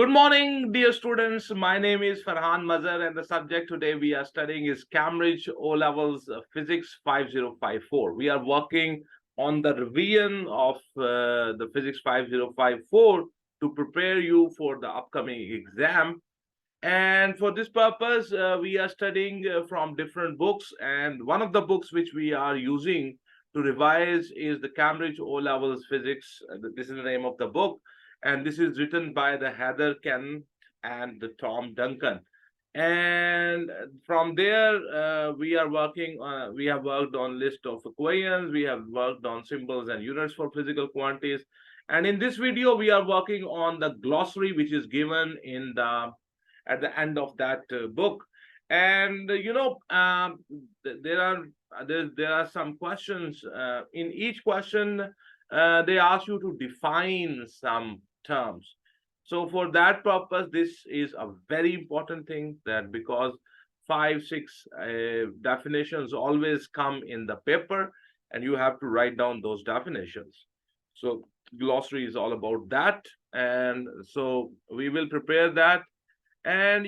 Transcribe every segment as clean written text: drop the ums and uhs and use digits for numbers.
Good morning, dear students. My name is Ferhan Mazher, and the subject today we are studying is Cambridge O-Levels Physics 5054. We are working on the revision of the Physics 5054 to prepare you for the upcoming exam. And for this purpose, we are studying from different books. And one of the books which we are using to revise is the Cambridge O-Levels Physics. This is the name of the book. And this is written by the Heather Kennett and the Tom Duncan. And from there, we have worked on list of equations. We have worked on symbols and units for physical quantities. And in this video, we are working on the glossary, which is given in the at the end of that book. And there are some questions. In each question, they ask you to define some terms. So for that purpose, this is a very important thing, that because 5-6 definitions always come in the paper, and you have to write down those definitions. So glossary is all about that, and so we will prepare that. And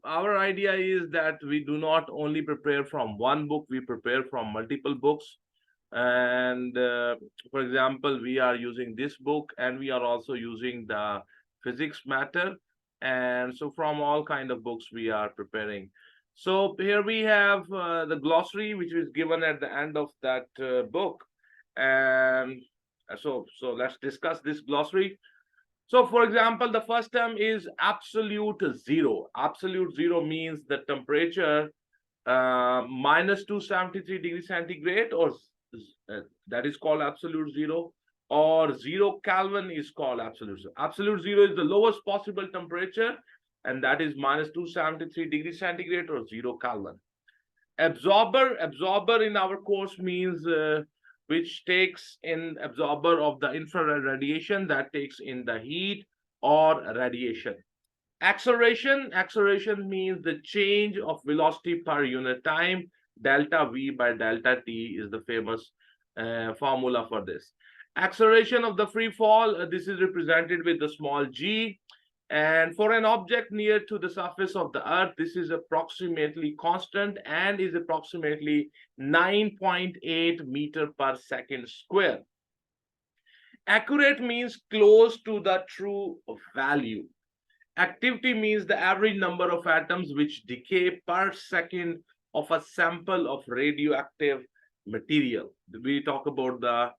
our idea is that we do not only prepare from one book, we prepare from multiple books. And for example, we are using this book, and we are also using the physics matter. And so from all kind of books we are preparing. So here we have the glossary, which is given at the end of that book. And so let's discuss this glossary. So, for example, the first term is absolute zero. Absolute zero means the temperature minus 273 degrees centigrade, or that is called absolute zero, or 0 Kelvin is called absolute zero. Absolute zero is the lowest possible temperature, and that is minus 273 degrees centigrade or 0 Kelvin. Absorber in our course means which takes in absorber of the infrared radiation, that takes in the heat or radiation. Acceleration means the change of velocity per unit time. Delta V by delta T is the famous formula for this. Acceleration of the free fall, this is represented with the small g. And for an object near to the surface of the earth, this is approximately constant and is approximately 9.8 meter per second square. Accurate means close to the true value. Activity means the average number of atoms which decay per second of a sample of radioactive material. We talk about the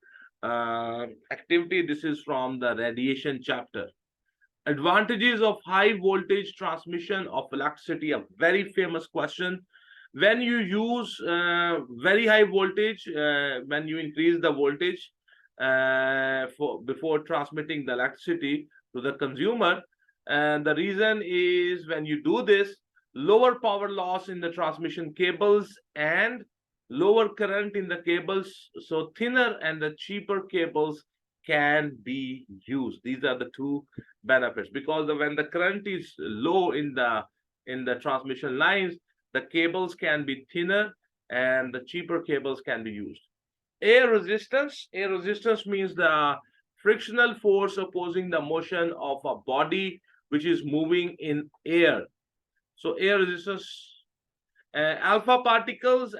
activity. This is from the radiation chapter. Advantages of high voltage transmission of electricity, a very famous question. When you use very high voltage, when you increase the voltage before transmitting the electricity to the consumer, and the reason is when you do this, lower power loss in the transmission cables and lower current in the cables, so thinner and the cheaper cables can be used. These are the two benefits, because when the current is low in the transmission lines, the cables can be thinner and the cheaper cables can be used. Air resistance means the frictional force opposing the motion of a body which is moving in air. So air resistance. Alpha particles,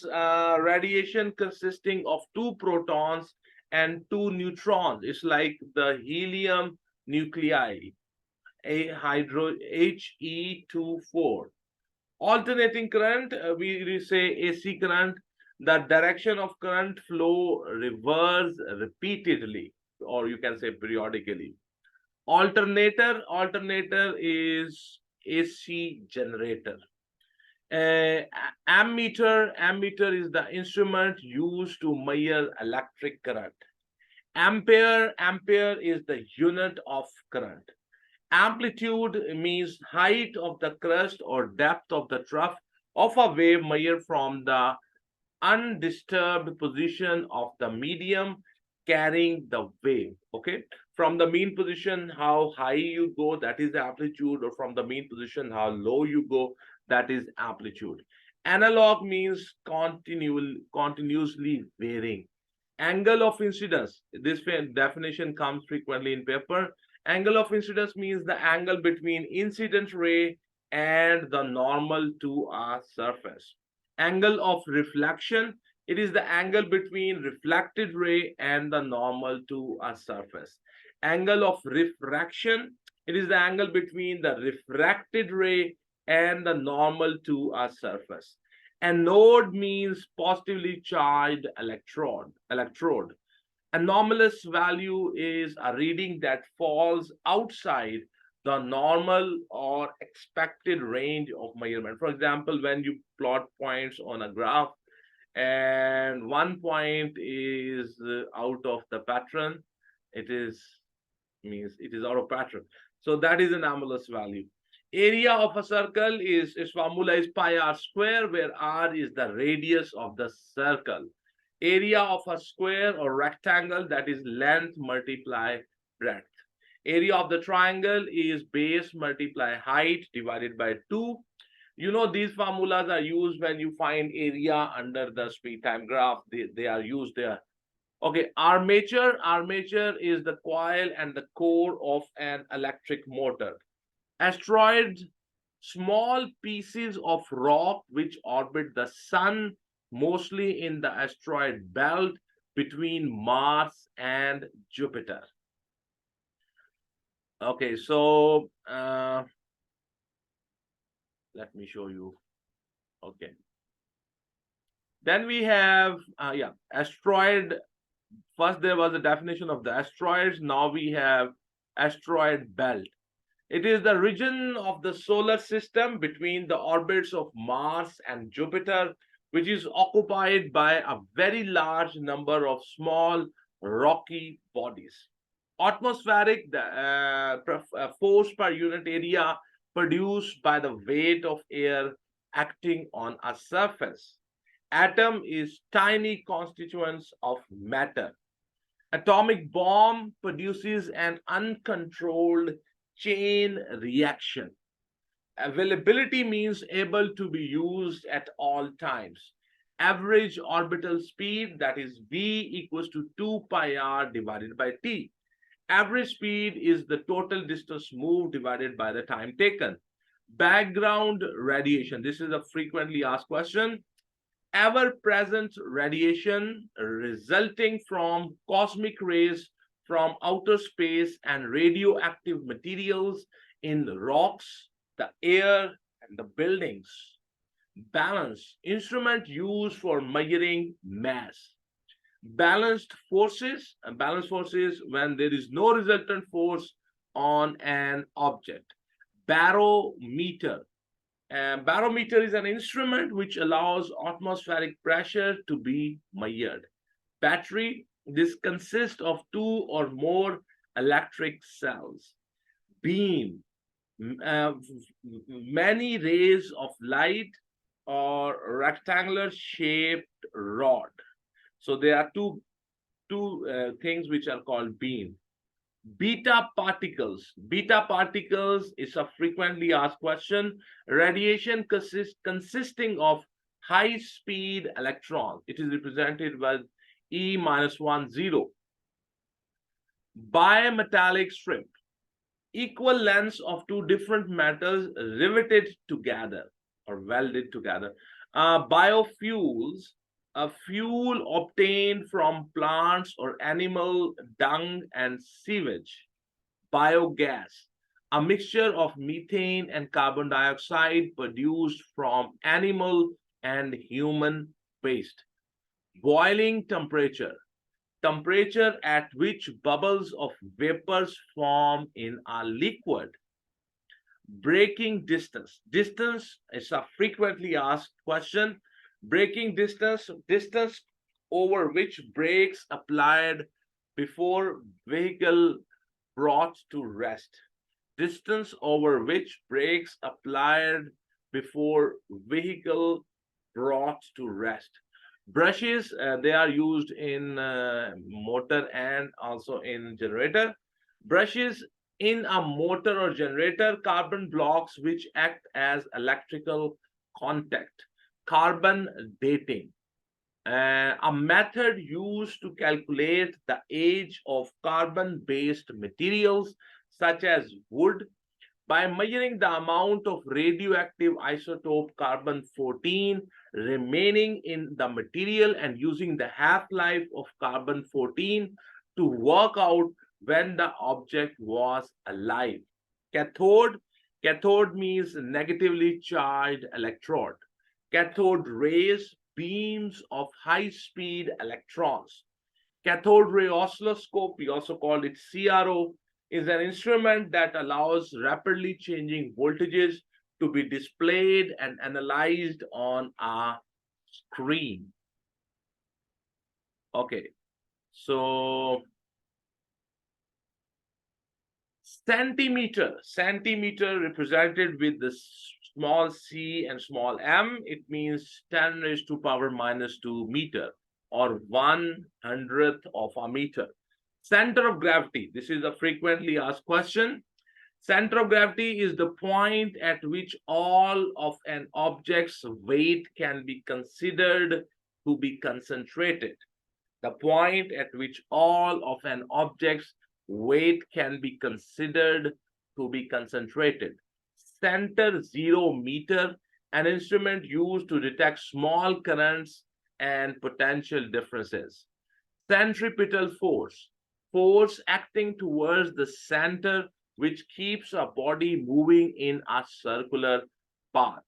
radiation consisting of 2 protons and 2 neutrons. It's like the helium nuclei, He24. Alternating current, we say AC current, the direction of current flow reverse repeatedly, or you can say periodically. Alternator is AC generator. Ammeter is the instrument used to measure electric current. Ampere is the unit of current. Amplitude means height of the crust or depth of the trough of a wave measured from the undisturbed position of the medium carrying the wave. Okay, from the mean position, how high you go, that is the amplitude, or from the mean position, how low you go, that is amplitude. Analog means continuously varying. Angle of incidence, this definition comes frequently in paper. Angle of incidence means the angle between incident ray and the normal to a surface. Angle of reflection, it is the angle between reflected ray and the normal to a surface. Angle of refraction, it is the angle between the refracted ray and the normal to a surface. Anode means positively charged electrode. Anomalous value is a reading that falls outside the normal or expected range of measurement. For example, when you plot points on a graph and one point is out of the pattern, it is means it is out of pattern. So that is an anomalous value. Area of a circle is its formula is pi r square, where r is the radius of the circle. Area of a square or rectangle, that is length multiply breadth. Area of the triangle is base multiply height divided by 2. You know, these formulas are used when you find area under the speed time graph. They are used there. Okay, armature is the coil and the core of an electric motor. Asteroids, small pieces of rock which orbit the sun, mostly in the asteroid belt between Mars and Jupiter. Okay, so let me show you. Okay. Then we have, asteroid. First, there was a definition of the asteroids. Now we have asteroid belt. It is the region of the solar system between the orbits of Mars and Jupiter, which is occupied by a very large number of small rocky bodies. Atmospheric force per unit area produced by the weight of air acting on a surface. Atom is tiny constituents of matter. Atomic bomb produces an uncontrolled chain reaction. Availability means able to be used at all times. Average orbital speed, that is v, equals to 2 pi r divided by t. Average speed is the total distance moved divided by the time taken. Background radiation, this is a frequently asked question. Ever-present radiation resulting from cosmic rays from outer space and radioactive materials in the rocks, the air, and the buildings. Balance, instrument used for measuring mass. Balanced forces when there is no resultant force on an object. Barometer. Barometer is an instrument which allows atmospheric pressure to be measured. Battery, this consists of 2 or more electric cells. Beam, many rays of light or rectangular shaped rod. So there are two things which are called beam. Beta particles. Beta particles is a frequently asked question. Radiation consisting of high speed electrons. It is represented by E minus 1, 0. Bimetallic strip. Equal lengths of two different metals riveted together or welded together. Biofuels, a fuel obtained from plants or animal dung and sewage. Biogas, a mixture of methane and carbon dioxide produced from animal and human waste. Boiling temperature, temperature at which bubbles of vapors form in a liquid. Braking distance, distance is a frequently asked question. Braking distance, distance over which brakes applied before vehicle brought to rest. Distance over which brakes applied before vehicle brought to rest. Brushes, they are used in motor and also in generator. Brushes in a motor or generator, carbon blocks which act as electrical contact. Carbon dating, a method used to calculate the age of carbon-based materials such as wood, by measuring the amount of radioactive isotope carbon-14 remaining in the material and using the half-life of carbon-14 to work out when the object was alive. Cathode. Cathode means negatively charged electrode. Cathode rays, beams of high-speed electrons. Cathode ray oscilloscope, we also call it CRO, is an instrument that allows rapidly changing voltages to be displayed and analyzed on a screen. Okay, so centimeter represented with the small c and small m, it means 10 raised to power minus 2 meter, or 1/100th of a meter. Center of gravity, this is a frequently asked question. Center of gravity is the point at which all of an object's weight can be considered to be concentrated. The point at which all of an object's weight can be considered to be concentrated. Center zero meter, an instrument used to detect small currents and potential differences. Centripetal force, force acting towards the center, which keeps a body moving in a circular path.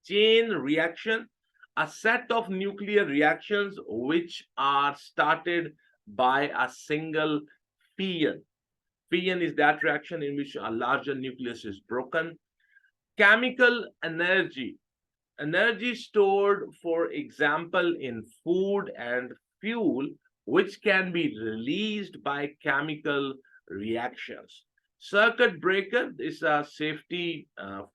Chain reaction, a set of nuclear reactions which are started by a single Fission. Fission is that reaction in which a larger nucleus is broken. Chemical energy, energy stored, for example, in food and fuel, which can be released by chemical reactions. Circuit breaker is a safety,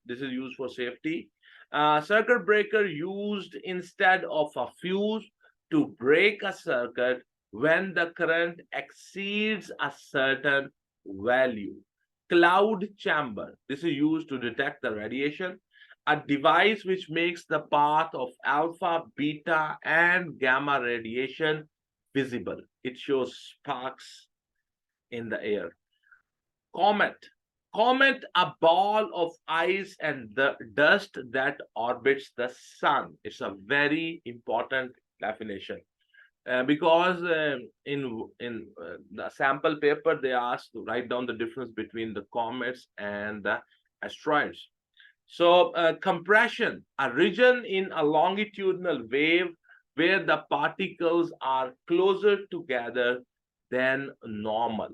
this is used for safety. Circuit breaker used instead of a fuse to break a circuit when the current exceeds a certain value. Cloud chamber, this is used to detect the radiation, a device which makes the path of alpha, beta, and gamma radiation visible. It shows sparks in the air. Comet. Comet, a ball of ice and the dust that orbits the sun. It's a very important definition. Because in the sample paper, they asked to write down the difference between the comets and the asteroids. So compression, a region in a longitudinal wave where the particles are closer together than normal.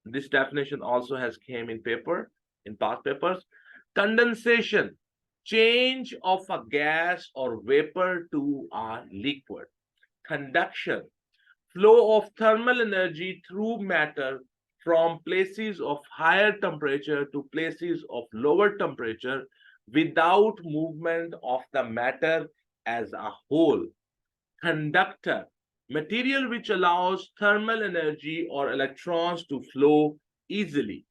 This definition also has came in paper, in past papers. Condensation, change of a gas or vapor to a liquid. Conduction, flow of thermal energy through matter from places of higher temperature to places of lower temperature without movement of the matter as a whole. Conductor, material which allows thermal energy or electrons to flow easily.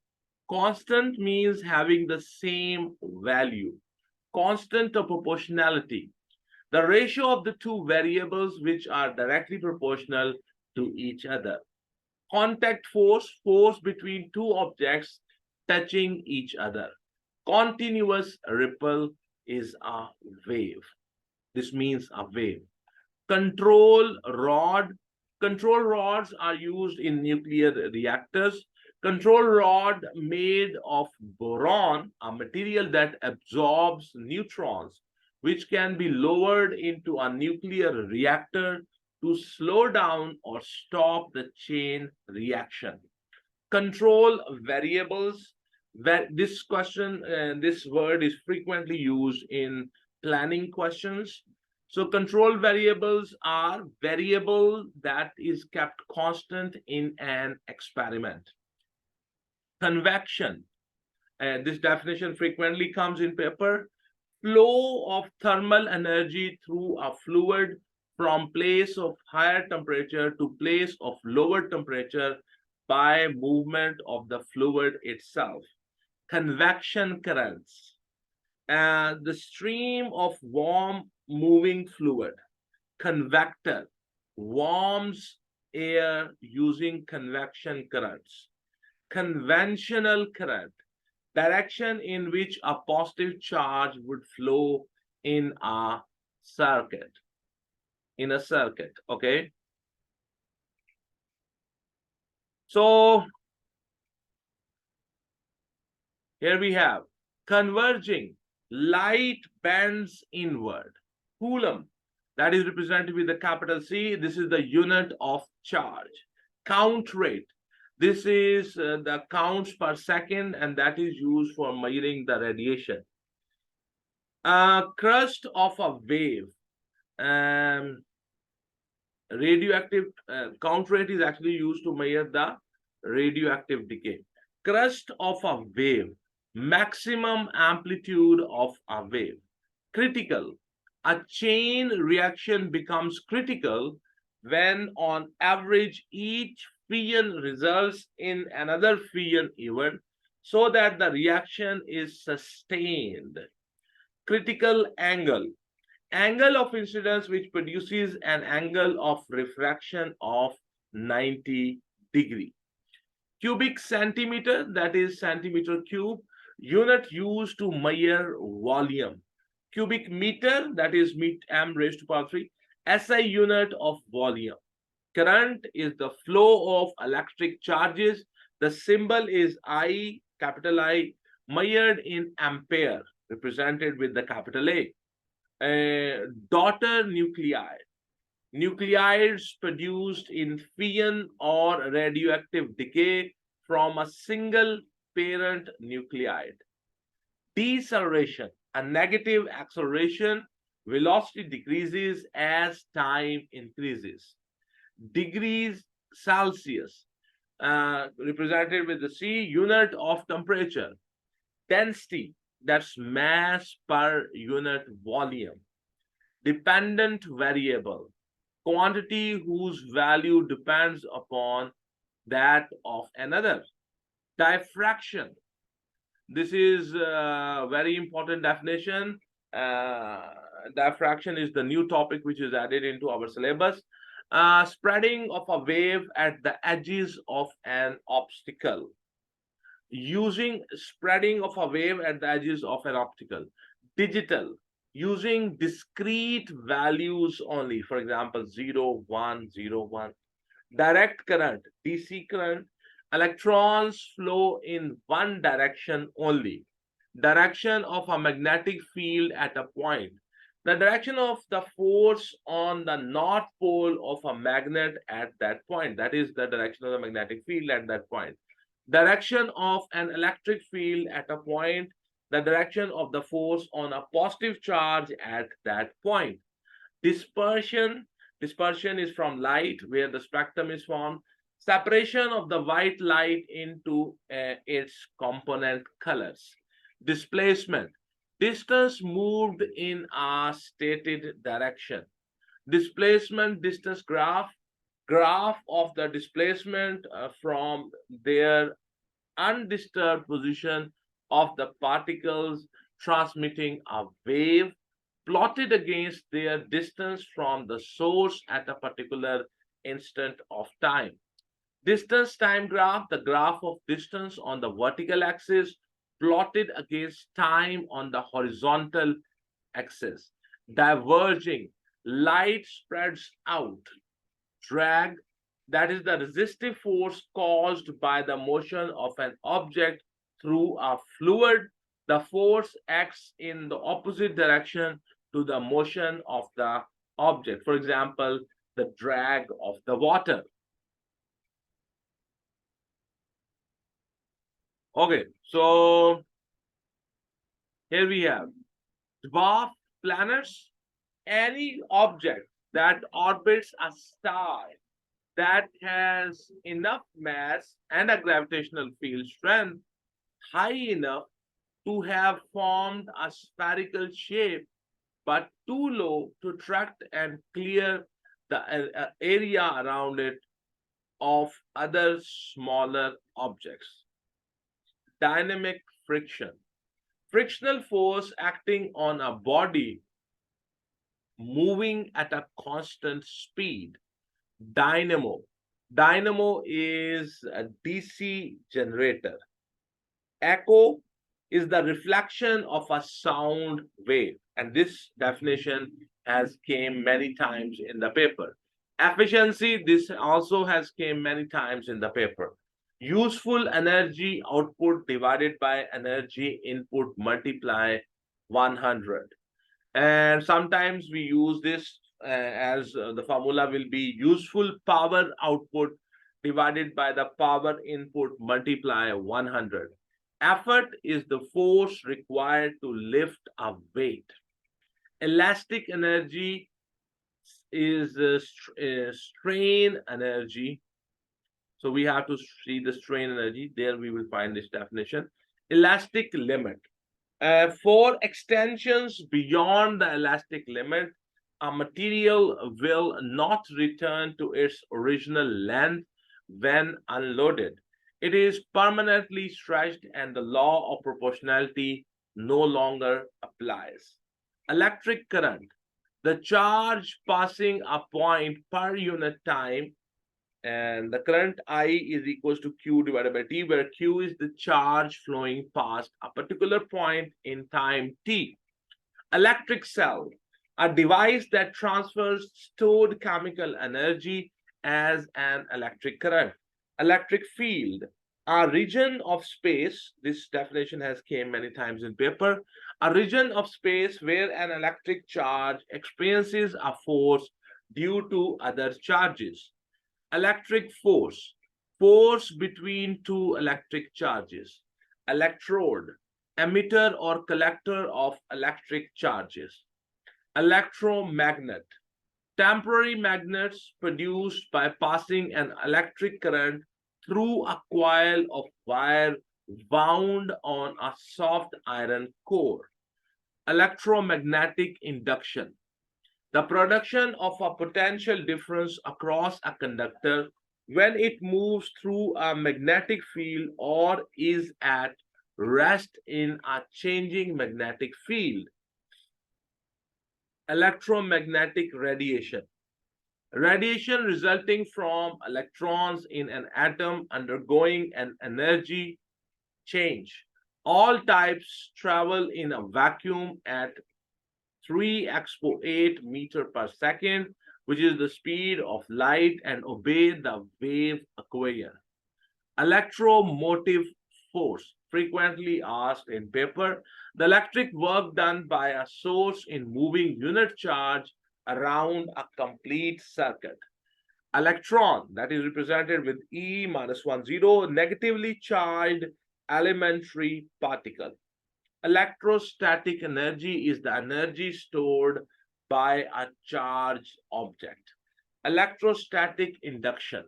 Constant means having the same value. Constant of proportionality, the ratio of the two variables which are directly proportional to each other. Contact force, force between two objects touching each other. Continuous ripple is a wave. This means a wave. Control rod. Control rods are used in nuclear reactors. Control rod made of boron, a material that absorbs neutrons, which can be lowered into a nuclear reactor to slow down or stop the chain reaction. Control variables. This question, this word is frequently used in planning questions. So control variables are variable that is kept constant in an experiment. Convection, this definition frequently comes in paper. Flow of thermal energy through a fluid from place of higher temperature to place of lower temperature by movement of the fluid itself. Convection currents, the stream of warm moving fluid. Convector, warms air using convection currents. conventional current, direction in which a positive charge would flow in a circuit. Okay. So here we have converging light bends inward. Coulomb, that is represented with the capital C. This is the unit of charge. Count rate, this is the counts per second, and that is used for measuring the radiation. Crust of a wave. Radioactive count rate is actually used to measure the radioactive decay. Crust of a wave, maximum amplitude of a wave. Critical, a chain reaction becomes critical when on average each fission results in another fission event so that the reaction is sustained. Critical angle, angle of incidence which produces an angle of refraction of 90 degree. Cubic centimeter, that is centimeter cube, unit used to measure volume. Cubic meter, that is m raised to power 3, SI unit of volume. Current is the flow of electric charges. The symbol is I, capital I, measured in ampere, represented with the capital A. Daughter nuclei, nuclides produced in fission or radioactive decay from a single parent nuclide. Deceleration, a negative acceleration, velocity decreases as time increases. Degrees Celsius, represented with the C, unit of temperature. Density, that's mass per unit volume. Dependent variable, quantity whose value depends upon that of another. Diffraction, this is a very important definition. Diffraction is the new topic which is added into our syllabus. Spreading of a wave at the edges of an obstacle. Using spreading of a wave at the edges of an optical. Digital, using discrete values only, for example 0 1 0 1. Direct current, DC current, electrons flow in one direction only. Direction of a magnetic field at a point, the direction of the force on the north pole of a magnet at that point, that is the direction of the magnetic field at that point. Direction of an electric field at a point, the direction of the force on a positive charge at that point. Dispersion, dispersion is from light where the spectrum is formed. Separation of the white light into its component colors. Displacement, distance moved in a stated direction. Displacement distance graph, graph of the displacement from their undisturbed position of the particles transmitting a wave plotted against their distance from the source at a particular instant of time. Distance time graph, the graph of distance on the vertical axis plotted against time on the horizontal axis. Diverging, light spreads out. Drag, that is the resistive force caused by the motion of an object through a fluid. The force acts in the opposite direction to the motion of the object. For example, the drag of the water. Okay, so here we have dwarf planets. Any object that orbits a star that has enough mass and a gravitational field strength high enough to have formed a spherical shape, but too low to attract and clear the area around it of other smaller objects. Dynamic friction, frictional force acting on a body moving at a constant speed. Dynamo, Dynamo is a DC generator. Echo is the reflection of a sound wave, and this definition has came many times in the paper. Efficiency, this also has came many times in the paper. Useful energy output divided by energy input multiply 100. And sometimes we use this as the formula will be useful power output divided by the power input multiply 100. Effort is the force required to lift a weight. Elastic energy is strain energy. So we have to see the strain energy. There we will find this definition. Elastic limit. For extensions beyond the elastic limit, a material will not return to its original length when unloaded. It is permanently stretched and the law of proportionality no longer applies. Electric current. The charge passing a point per unit time, and the current I is equals to Q divided by T, where Q is the charge flowing past a particular point in time T. Electric cell, a device that transfers stored chemical energy as an electric current. Electric field, a region of space, this definition has came many times in paper, a region of space where an electric charge experiences a force due to other charges. Electric force, force between two electric charges. Electrode, emitter or collector of electric charges. Electromagnet, temporary magnets produced by passing an electric current through a coil of wire wound on a soft iron core. Electromagnetic induction, the production of a potential difference across a conductor when it moves through a magnetic field or is at rest in a changing magnetic field. Electromagnetic radiation, radiation resulting from electrons in an atom undergoing an energy change. All types travel in a vacuum at 3 exp 8 meter per second, which is the speed of light, and obey the wave equation. Electromotive force, frequently asked in paper, the electric work done by a source in moving unit charge around a complete circuit. Electron, that is represented with E minus 10, negatively charged elementary particle. Electrostatic energy is the energy stored by a charged object. Electrostatic induction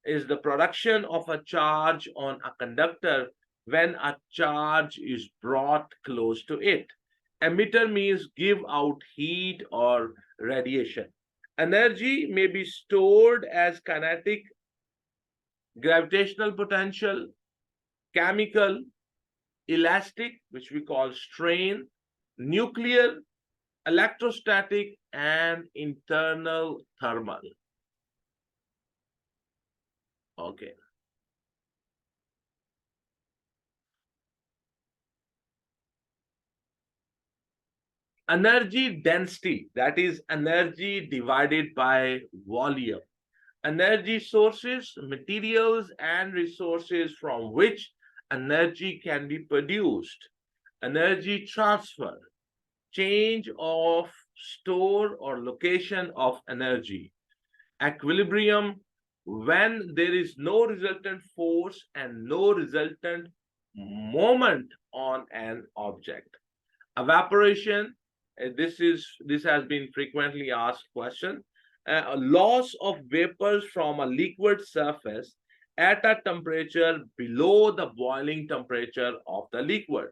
is the production of a charge on a conductor when a charge is brought close to it. Emitter means give out heat or radiation. Energy may be stored as kinetic, gravitational potential, chemical, elastic, which we call strain, nuclear, electrostatic, and internal thermal. Okay. Energy density, that is energy divided by volume. Energy sources, materials, and resources from which energy can be produced. Energy transfer, change of store or location of energy. Equilibrium, when there is no resultant force and no resultant moment on an object. Evaporation, this has been frequently asked question. A loss of vapors from a liquid surface at a temperature below the boiling temperature of the liquid.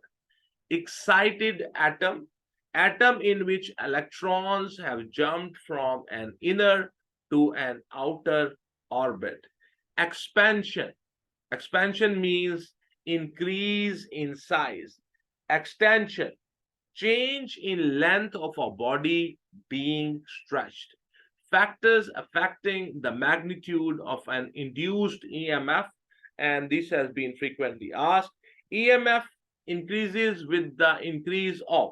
Excited atom, atom in which electrons have jumped from an inner to an outer orbit. Expansion, expansion means increase in size. Extension, change in length of a body being stretched. factors affecting the magnitude of an induced EMF, and this has been frequently asked. EMF increases with the increase of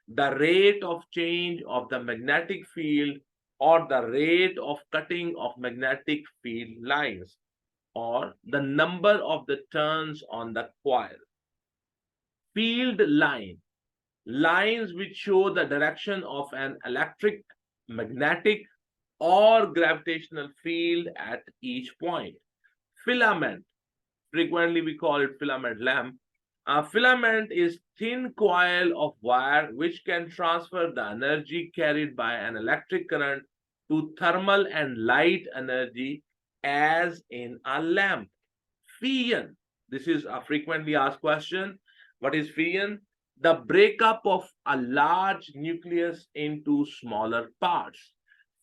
the rate of change of the magnetic field or the rate of cutting of magnetic field lines or the number of the turns on the coil. Field line, lines which show the direction of an electric, magnetic, or gravitational field at each point. Filament, frequently we call it filament lamp. A filament is thin coil of wire which can transfer the energy carried by an electric current to thermal and light energy as in a lamp. Fission, this is a frequently asked question. What is fission? The breakup of a large nucleus into smaller parts.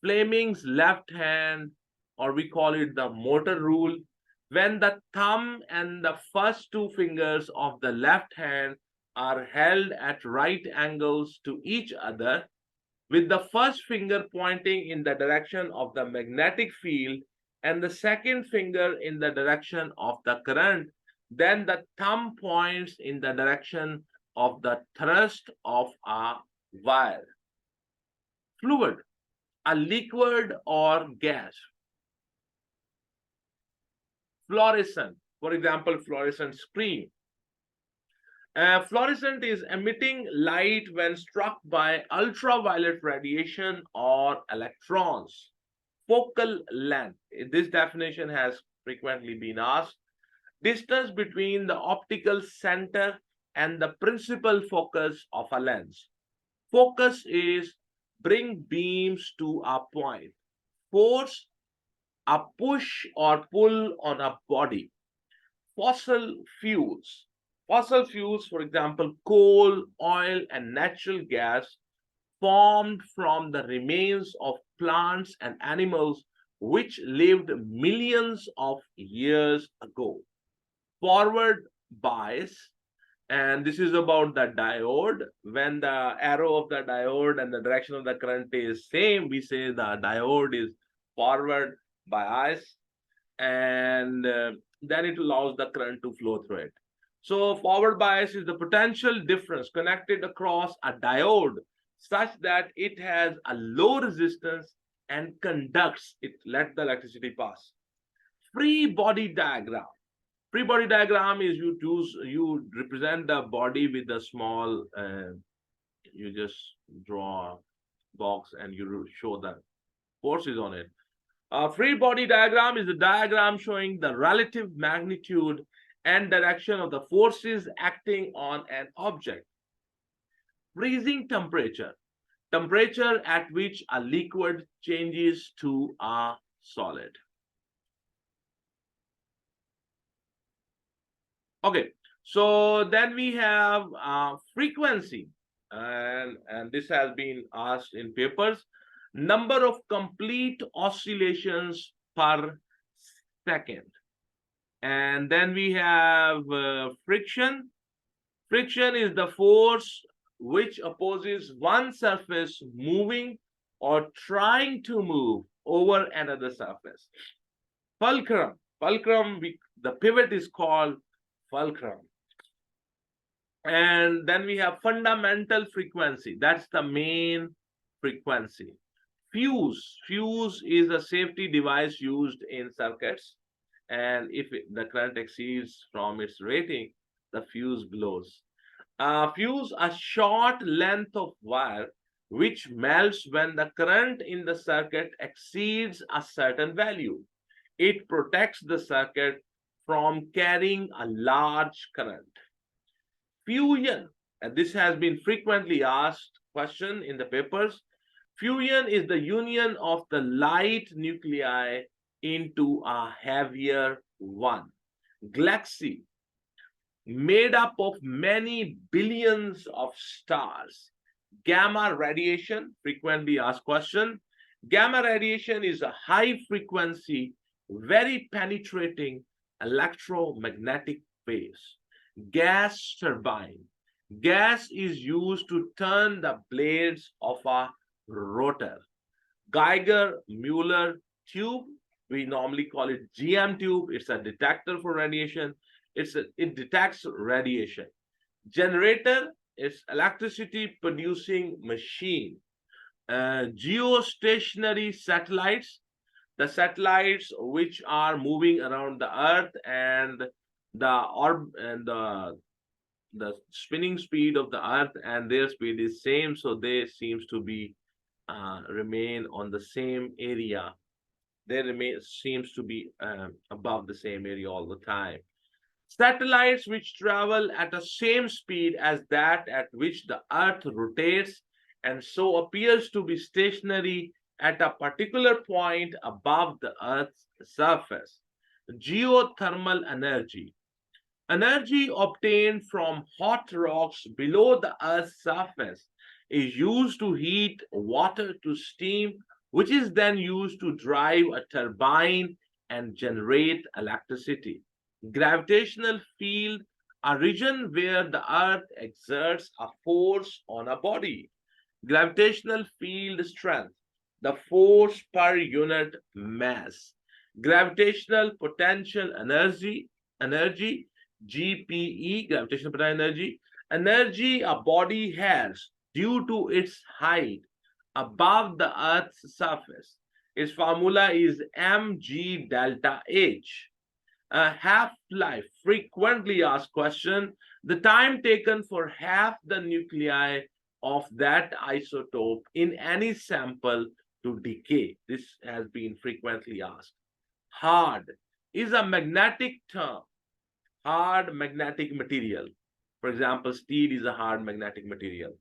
Fleming's left hand, or we call it the motor rule, when the thumb and the first two fingers of the left hand are held at right angles to each other, with the first finger pointing in the direction of the magnetic field and the second finger in the direction of the current, then the thumb points in the direction of the thrust of a wire. Fluid, a liquid or gas. Fluorescent, for example, fluorescent screen. Fluorescent is emitting light when struck by ultraviolet radiation or electrons. Focal length, this definition has frequently been asked. Distance between the optical center and the principal focus of a lens. Focus is bring beams to a point. Force, a push or pull on a body. Fossil fuels. Fossil fuels, for example, coal, oil, and natural gas, formed from the remains of plants and animals which lived millions of years ago. Forward bias, and this is about the diode. When the arrow of the diode and the direction of the current is same, we say the diode is forward bias, and then it allows the current to flow through it. So forward bias is the potential difference connected across a diode such that it has a low resistance and conducts it, let the electricity pass. Free body diagram. Free body diagram is you represent the body with a small, you just draw a box and you show the forces on it. A free body diagram is a diagram showing the relative magnitude and direction of the forces acting on an object. Freezing temperature, temperature at which a liquid changes to a solid. Okay, so then we have frequency, and this has been asked in papers. Number of complete oscillations per second. And then we have friction. Friction is the force which opposes one surface moving or trying to move over another surface. Fulcrum. Fulcrum, the pivot is called fulcrum. And then we have fundamental frequency. That's the main frequency. Fuse. Fuse is a safety device used in circuits. And if the current exceeds from its rating, the fuse blows. Fuse, a short length of wire which melts when the current in the circuit exceeds a certain value. It protects the circuit from carrying a large current. Fusion, and this has been frequently asked question in the papers. Fusion is the union of the light nuclei into a heavier one. Galaxy, made up of many billions of stars. Gamma radiation, frequently asked question. Gamma radiation is a high frequency, very penetrating electromagnetic waves. Gas turbine. Gas is used to turn the blades of a rotor. Geiger-Muller tube, we normally call it GM tube. It's a detector for radiation. It detects radiation. Generator is electricity producing machine. Geostationary satellites, the satellites which are moving around the earth, and the spinning speed of the earth and their speed is same, so they seems to be remain on the same area. They remain seems to be above the same area all the time. Satellites which travel at the same speed as that at which the earth rotates and so appears to be stationary at a particular point above the earth's surface. Geothermal energy, energy obtained from hot rocks below the Earth's surface, is used to heat water to steam, which is then used to drive a turbine and generate electricity. Gravitational field, a region where the Earth exerts a force on a body. Gravitational field strength, the force per unit mass. Gravitational potential energy, GPE, gravitational potential energy, energy a body has due to its height above the Earth's surface. Its formula is mg delta H. A half-life, frequently asked question, the time taken for half the nuclei of that isotope in any sample to decay. This has been frequently asked. Hard is a magnetic term, hard magnetic material. For example, steel is a hard magnetic material.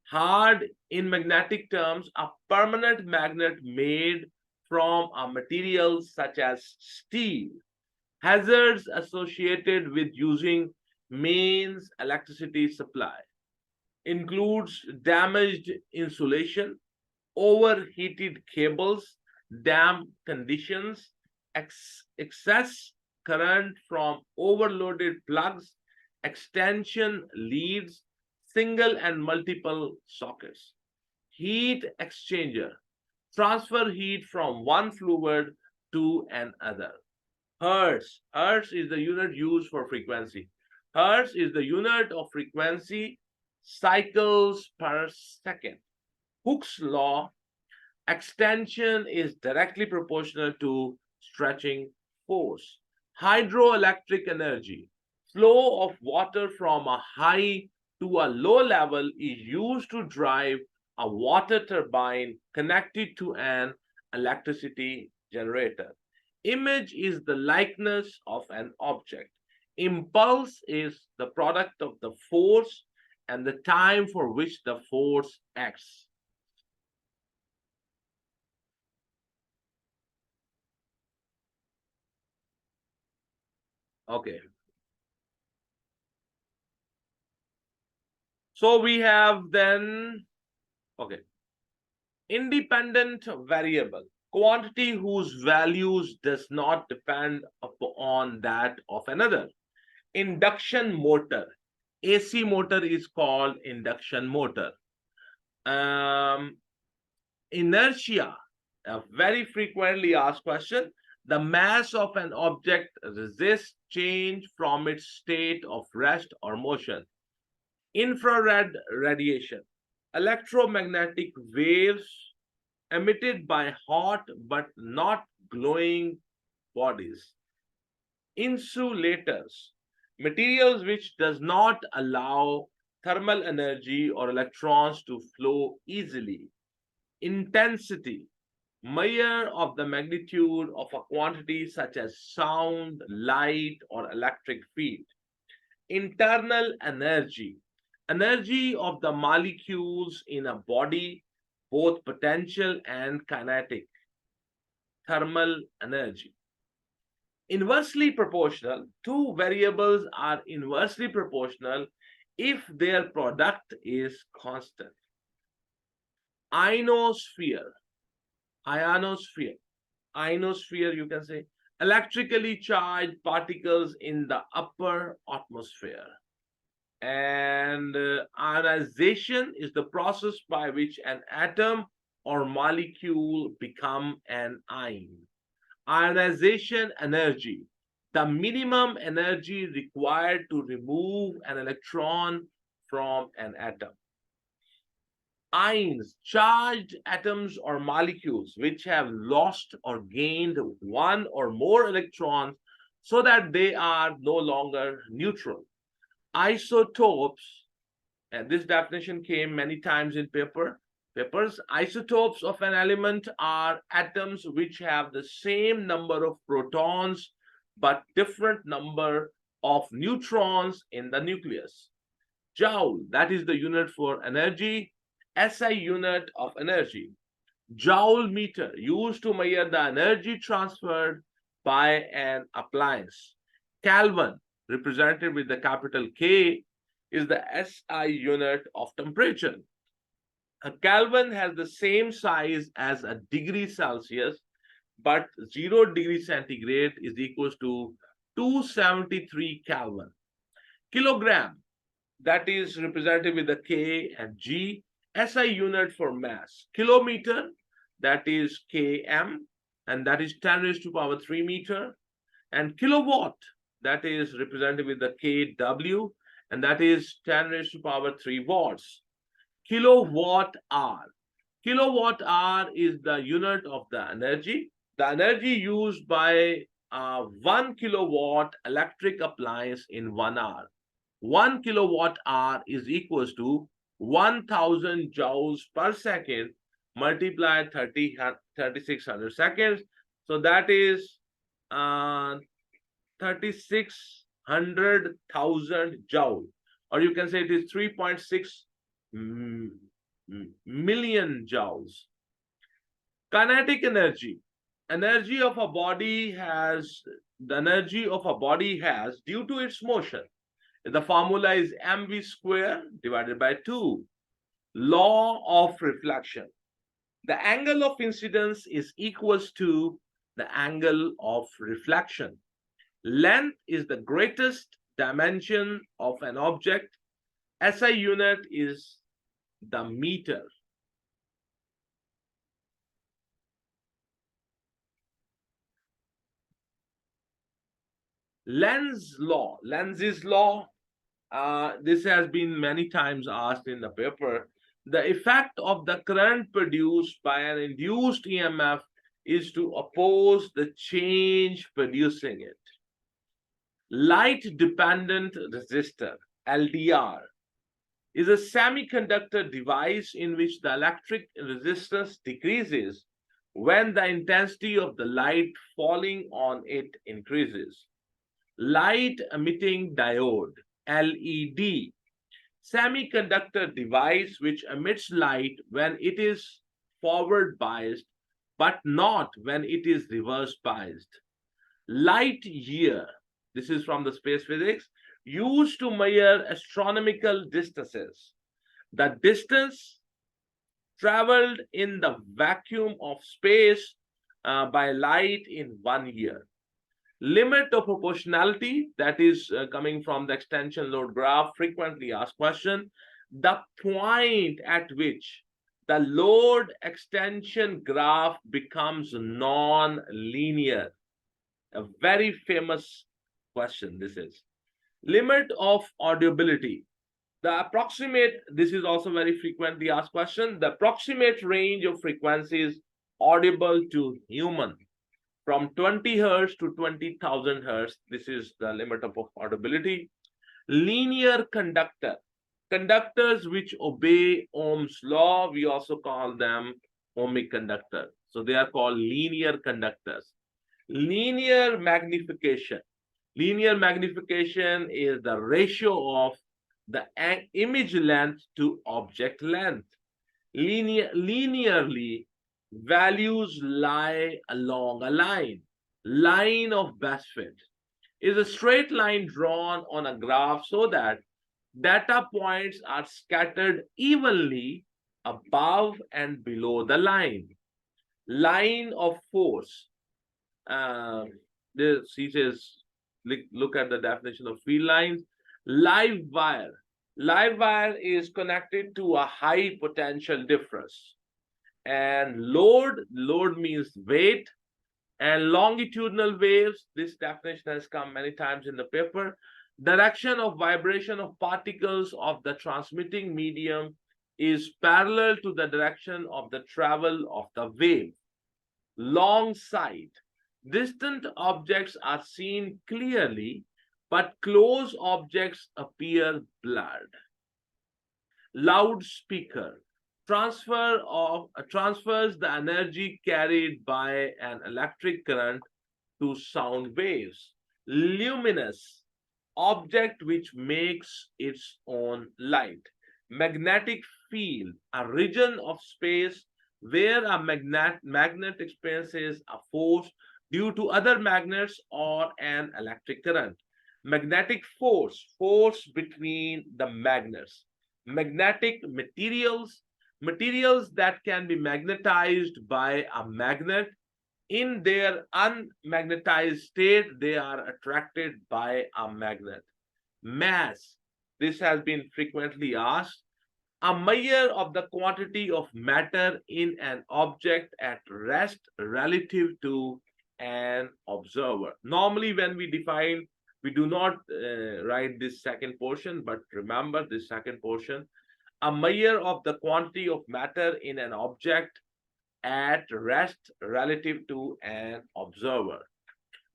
Hard in magnetic terms, a permanent magnet made from a material such as steel. Hazards associated with using mains electricity supply includes damaged insulation, overheated cables, damp conditions, excess current from overloaded plugs, extension leads, single and multiple sockets. Heat exchanger, transfer heat from one fluid to another. Hertz, hertz is the unit used for frequency. Hertz is the unit of frequency, cycles per second. Hooke's law, extension is directly proportional to stretching force. Hydroelectric energy, flow of water from a high to a low level is used to drive a water turbine connected to an electricity generator. Image is the likeness of an object. Impulse is the product of the force and the time for which the force acts. Okay. So we have then, okay, independent variable, quantity whose values does not depend upon that of another. Induction motor, AC motor is called induction motor. Um, Inertia, a very frequently asked question. The mass of an object resists change from its state of rest or motion. Infrared radiation, electromagnetic waves emitted by hot but not glowing bodies. Insulators, materials which does not allow thermal energy or electrons to flow easily. Intensity, measure of the magnitude of a quantity such as sound, light, or electric field. Internal energy, energy of the molecules in a body, both potential and kinetic. Thermal energy. Inversely proportional, two variables are inversely proportional if their product is constant. Ionosphere, ionosphere, ionosphere, you can say, electrically charged particles in the upper atmosphere. And ionization is the process by which an atom or molecule become an ion. Ionization energy, the minimum energy required to remove an electron from an atom. Ions, charged atoms or molecules which have lost or gained one or more electrons so that they are no longer neutral. Isotopes, and this definition came many times in papers. Isotopes of an element are atoms which have the same number of protons but different number of neutrons in the nucleus. Joule, that is the unit for energy. SI unit of energy. Joule meter, used to measure the energy transferred by an appliance. Kelvin, represented with the capital K, is the SI unit of temperature. A Kelvin has the same size as a degree Celsius, but 0 degree centigrade is equals to 273 Kelvin. Kilogram, that is represented with the K and G. SI unit for mass. Kilometer, that is km, and that is 10 raised to power 3 meter. And kilowatt, that is represented with the kW, and that is 10 raised to power 3 watts. Kilowatt hour. Kilowatt hour is the unit of the energy. The energy used by 1 kilowatt electric appliance in 1 hour. 1 kilowatt hour is equals to 1000 joules per second multiplied 3600 seconds. So that is 3600,000 joule, or you can say it is 3.6 million joules. Kinetic energy. Energy of a body has, the energy of a body has due to its motion. The formula is mv square divided by 2. Law of reflection. The angle of incidence is equals to the angle of reflection. Length is the greatest dimension of an object. SI unit is the meter. Lenz's law. Lenz's law. This has been many times asked in the paper. The effect of the current produced by an induced EMF is to oppose the change producing it. Light dependent resistor, LDR, is a semiconductor device in which the electric resistance decreases when the intensity of the light falling on it increases. Light emitting diode, LED, semiconductor device which emits light when it is forward biased but not when it is reverse biased. Light year, this is from the space physics, used to measure astronomical distances. The distance traveled in the vacuum of space by light in 1 year. Limit of proportionality, that is coming from the extension load graph, frequently asked question. The point at which the load extension graph becomes non-linear. A very famous question this is. Limit of audibility. The approximate, this is also very frequently asked question, the approximate range of frequencies audible to human from 20 hertz to 20,000 hertz. This is the limit of audibility. Linear conductor. Conductors which obey Ohm's law, we also call them ohmic conductor. So they are called linear conductors. Linear magnification. Linear magnification is the ratio of the image length to object length. Linearly, values lie along a line. Line of best fit is a straight line drawn on a graph so that data points are scattered evenly above and below the line. Line of force. This he says, look at the definition of field lines. Live wire. Live wire is connected to a high potential difference. And load means weight. And longitudinal waves, this definition has come many times in the paper. Direction of vibration of particles of the transmitting medium is parallel to the direction of the travel of the wave. Long sight. Distant objects are seen clearly, but close objects appear blurred. Loudspeaker. Transfers the energy carried by an electric current to sound waves. Luminous. Object which makes its own light. Magnetic field. A region of space where a magnet experiences a force due to other magnets or an electric current. Magnetic force between the magnets. Magnetic materials that can be magnetized by a magnet. In their unmagnetized state, they are attracted by a magnet. Mass, this has been frequently asked, a measure of the quantity of matter in an object at rest relative to an observer. Normally, when we define, we do not write this second portion, but remember this second portion. A measure of the quantity of matter in an object at rest relative to an observer.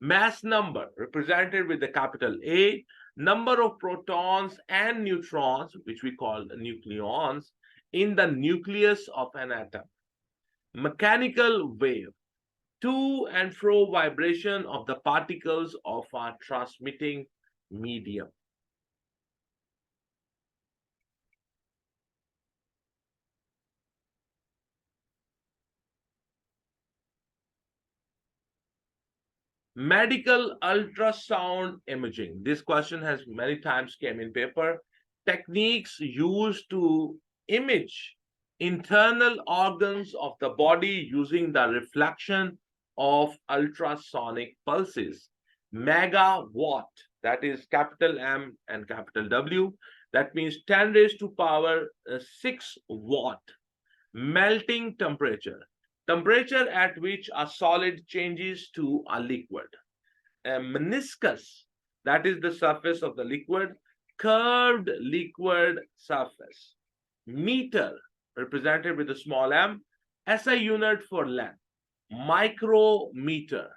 Mass number, represented with the capital A, number of protons and neutrons, which we call nucleons, in the nucleus of an atom. Mechanical wave, to and fro vibration of the particles of our transmitting medium. Medical ultrasound imaging. This question has many times came in paper. Techniques used to image internal organs of the body using the reflection of ultrasonic pulses. Megawatt, that is capital M and capital W. That means 10 raised to power 6 watt. Melting temperature, temperature at which a solid changes to a liquid. A meniscus, that is the surface of the liquid. Curved liquid surface. Meter, represented with a small m. SI unit for length. Micrometer,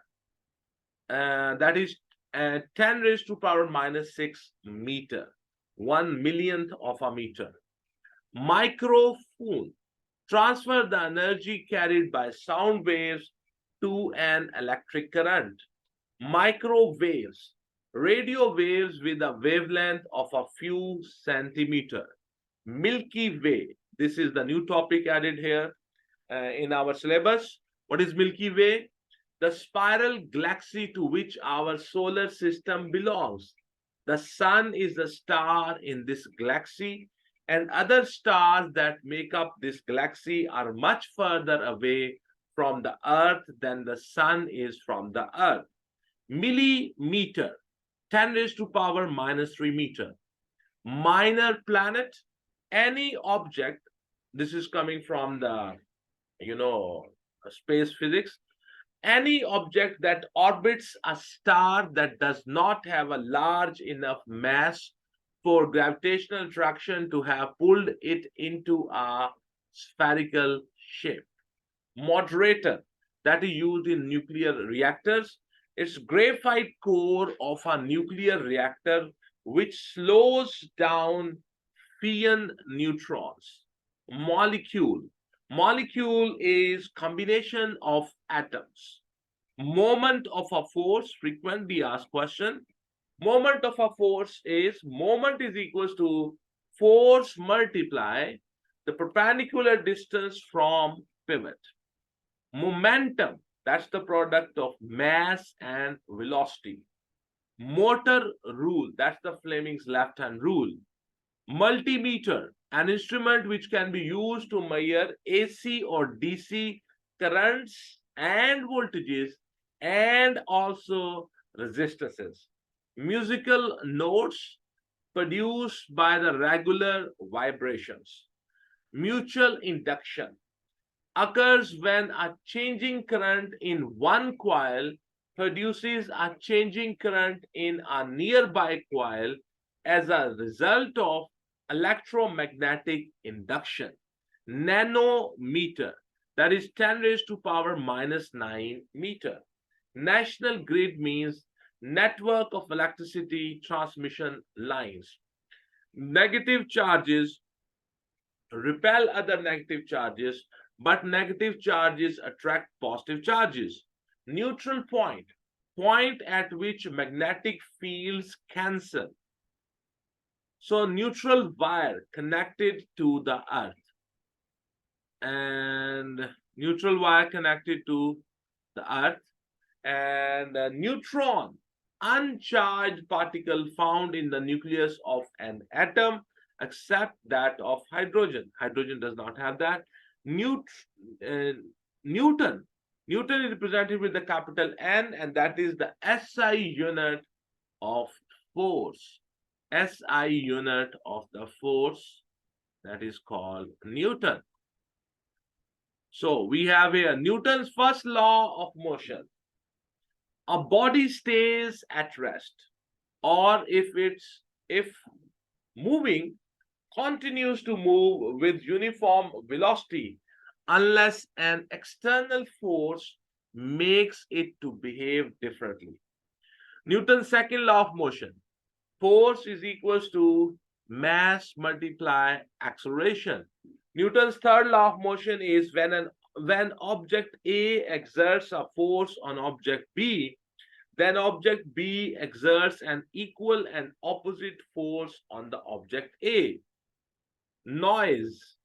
that is 10 raised to power minus 6 meter. 1 millionth of a meter. Microphone, transfer the energy carried by sound waves to an electric current. Microwaves, radio waves with a wavelength of a few centimeters. Milky Way, this is the new topic added here in our syllabus. What is Milky Way? The spiral galaxy to which our solar system belongs. The sun is the star in this galaxy, and other stars that make up this galaxy are much further away from the earth than the sun is from the earth. Millimeter, 10 raised to power minus 3 meter. Minor planet, any object, this is coming from the space physics, any object that orbits a star that does not have a large enough mass for gravitational attraction to have pulled it into a spherical shape. Moderator, that is used in nuclear reactors. It's graphite core of a nuclear reactor which slows down fission neutrons. Molecule, molecule is combination of atoms. Moment of a force, frequently asked question. Moment of a force is, moment is equals to force multiply the perpendicular distance from pivot. Momentum, that's the product of mass and velocity. Motor rule, that's the Fleming's left hand rule. Multimeter, an instrument which can be used to measure AC or DC currents and voltages and also resistances. Musical notes produced by the regular vibrations. Mutual induction, occurs when a changing current in one coil produces a changing current in a nearby coil as a result of electromagnetic induction. Nanometer, that is 10 raised to power minus 9 meter. National grid means network of electricity transmission lines. Negative charges repel other negative charges, but negative charges attract positive charges. Neutral point, point at which magnetic fields cancel. So neutral wire connected to the earth, and neutral wire connected to the earth, and a neutron, uncharged particle found in the nucleus of an atom, except that of hydrogen. Hydrogen does not have that. Uh, Newton. Newton is represented with the capital N, and that is the SI unit of force. SI unit of the force, that is called Newton. So we have here Newton's first law of motion. A body stays at rest, or if moving, continues to move with uniform velocity unless an external force makes it to behave differently. Newton's second law of motion: force is equals to mass multiply acceleration. Newton's third law of motion is when object A exerts a force on object B, then object B exerts an equal and opposite force on the object A. Noise.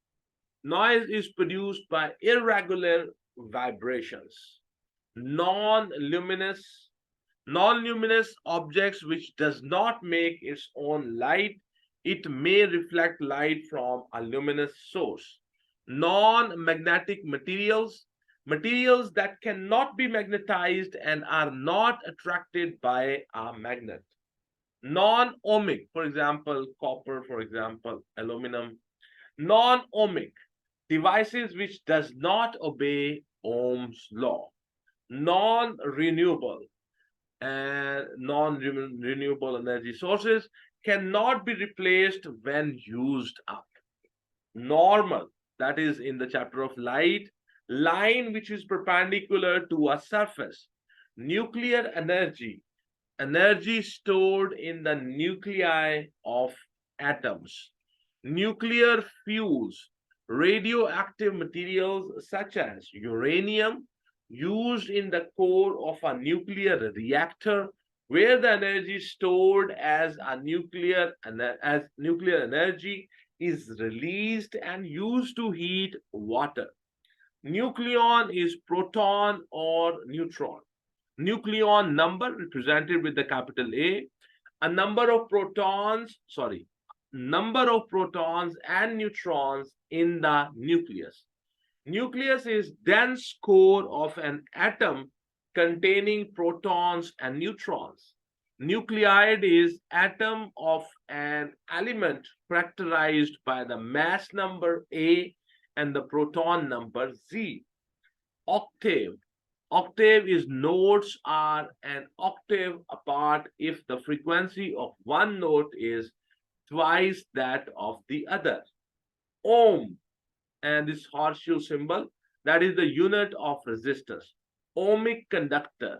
Noise is produced by irregular vibrations. Non-luminous Non-luminous objects which does not make its own light, it may reflect light from a luminous source. Non-magnetic materials, materials that cannot be magnetized and are not attracted by a magnet. Non-ohmic, for example, copper, for example, aluminum. Non-ohmic, devices which does not obey Ohm's law. Non-renewable, and non-renewable energy sources cannot be replaced when used up. Normal, that is in the chapter of light, line which is perpendicular to a surface. Nuclear energy, energy stored in the nuclei of atoms. Nuclear fuels, radioactive materials such as uranium, used in the core of a nuclear reactor, where the energy stored as nuclear energy is released and used to heat water. Nucleon is proton or neutron. Nucleon number represented with the capital A. A number of protons and neutrons in the nucleus. Nucleus is dense core of an atom containing protons and neutrons. Nuclide is atom of an element characterized by the mass number A and the proton number Z. Octave. Octave is notes are an octave apart if the frequency of one note is twice that of the other. Ohm, and this horseshoe symbol, that is the unit of resistance. Ohmic conductor,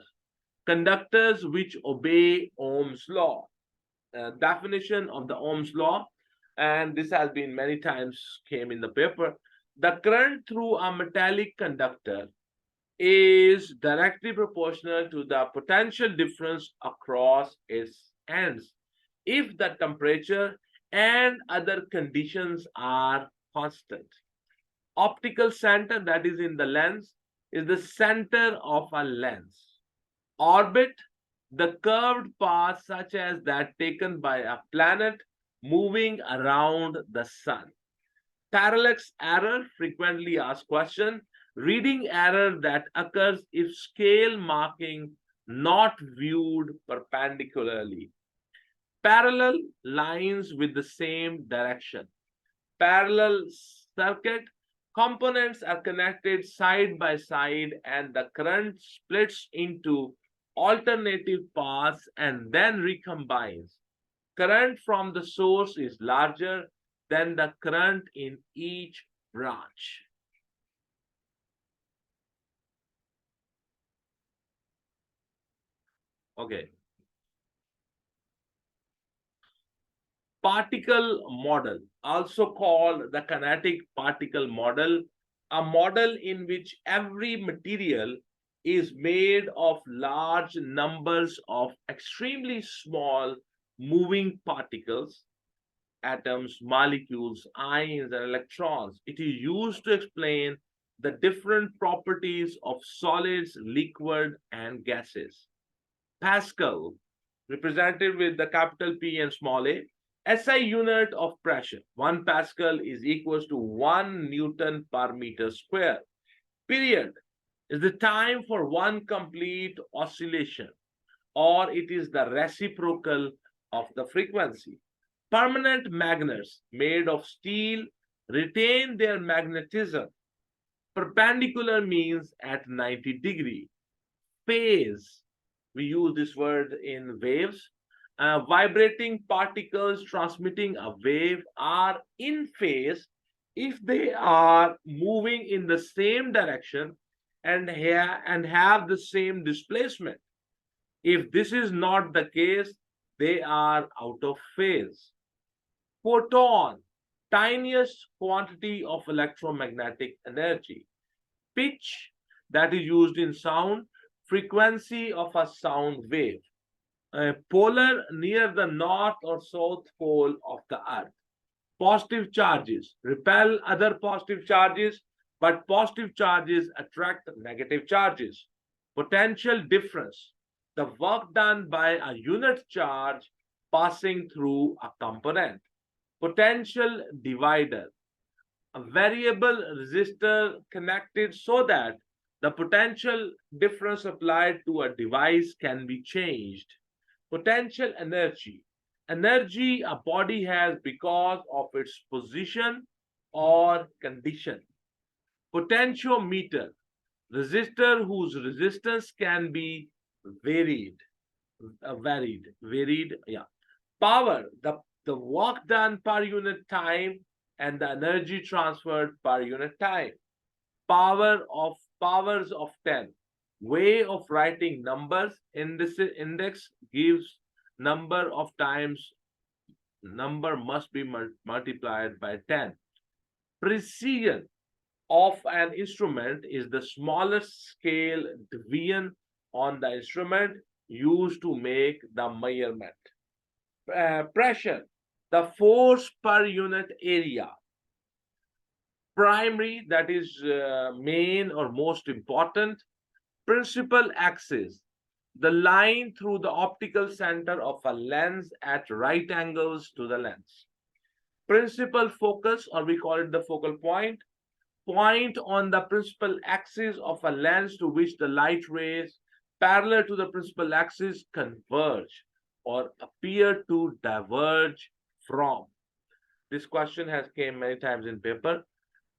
conductors which obey Ohm's law. Definition of the Ohm's law, and this has been many times came in the paper. The current through a metallic conductor is directly proportional to the potential difference across its ends if the temperature and other conditions are constant. Optical center, that is in the lens, is the center of a lens. Orbit, the curved path such as that taken by a planet moving around the sun. Parallax error, frequently asked question, reading error that occurs if scale marking not viewed perpendicularly. Parallel lines with the same direction. Parallel circuit, Components are connected side by side and the current splits into alternative paths and then recombines. Current from the source is larger than the current in each branch. Okay. Particle model, also called the kinetic particle model, a model in which every material is made of large numbers of extremely small moving particles, atoms, molecules, ions, and electrons. It is used to explain the different properties of solids, liquid, and gases. Pascal, represented with the capital P and small a, SI unit of pressure. 1 Pascal is equals to 1 Newton per meter square. Period is the time for one complete oscillation, or it is the reciprocal of the frequency. Permanent magnets made of steel retain their magnetism. Perpendicular means at 90 degree. Phase, we use this word in waves. Vibrating particles transmitting a wave are in phase if they are moving in the same direction and have the same displacement. If this is not the case, they are out of phase. Photon, tiniest quantity of electromagnetic energy. Pitch, that is used in sound, frequency of a sound wave. Polar, near the north or south pole of the earth. Positive charges repel other positive charges, but positive charges attract negative charges. Potential difference, the work done by a unit charge passing through a component. Potential divider, a variable resistor connected so that the potential difference applied to a device can be changed. Potential energy, energy a body has because of its position or condition. Potentiometer, resistor whose resistance can be varied, yeah. Power, the work done per unit time and the energy transferred per unit time. Powers of 10, way of writing numbers. In this index gives number of times number must be multiplied by 10. Precision of an instrument is the smallest scale deviation on the instrument used to make the measurement. Pressure, the force per unit area. Primary, that is main or most important. Principal axis, the line through the optical center of a lens at right angles to the lens. Principal focus, or we call it the focal point, point on the principal axis of a lens to which the light rays parallel to the principal axis converge or appear to diverge from. This question has came many times in paper.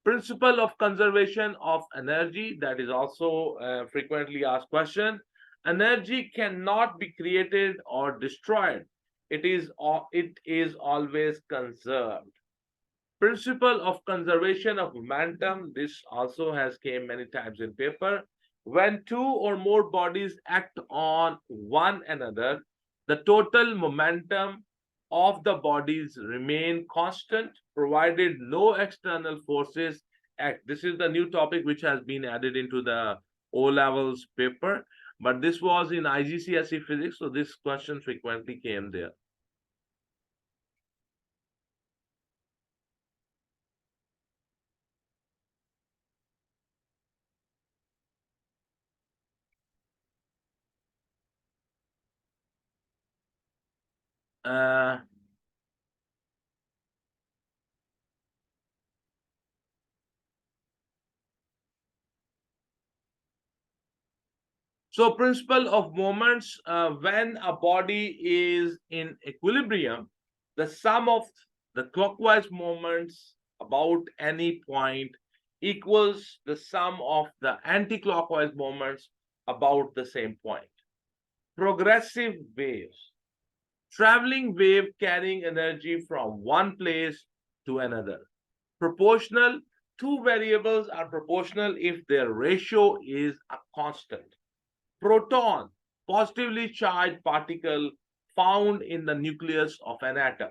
Principle of conservation of energy, that is also a frequently asked question. Energy cannot be created or destroyed. It is always conserved. Principle of conservation of momentum, this also has came many times in paper. When two or more bodies act on one another, the total momentum of the bodies remain constant provided no external forces act. This is the new topic which has been added into the O levels paper, but this was in IGCSE physics, so this question frequently came there. Uh, So principle of moments, when a body is in equilibrium, the sum of the clockwise moments about any point equals the sum of the anti-clockwise moments about the same point. Progressive waves. Traveling wave carrying energy from one place to another. Proportional. Two variables are proportional if their ratio is a constant. Proton, positively charged particle found in the nucleus of an atom.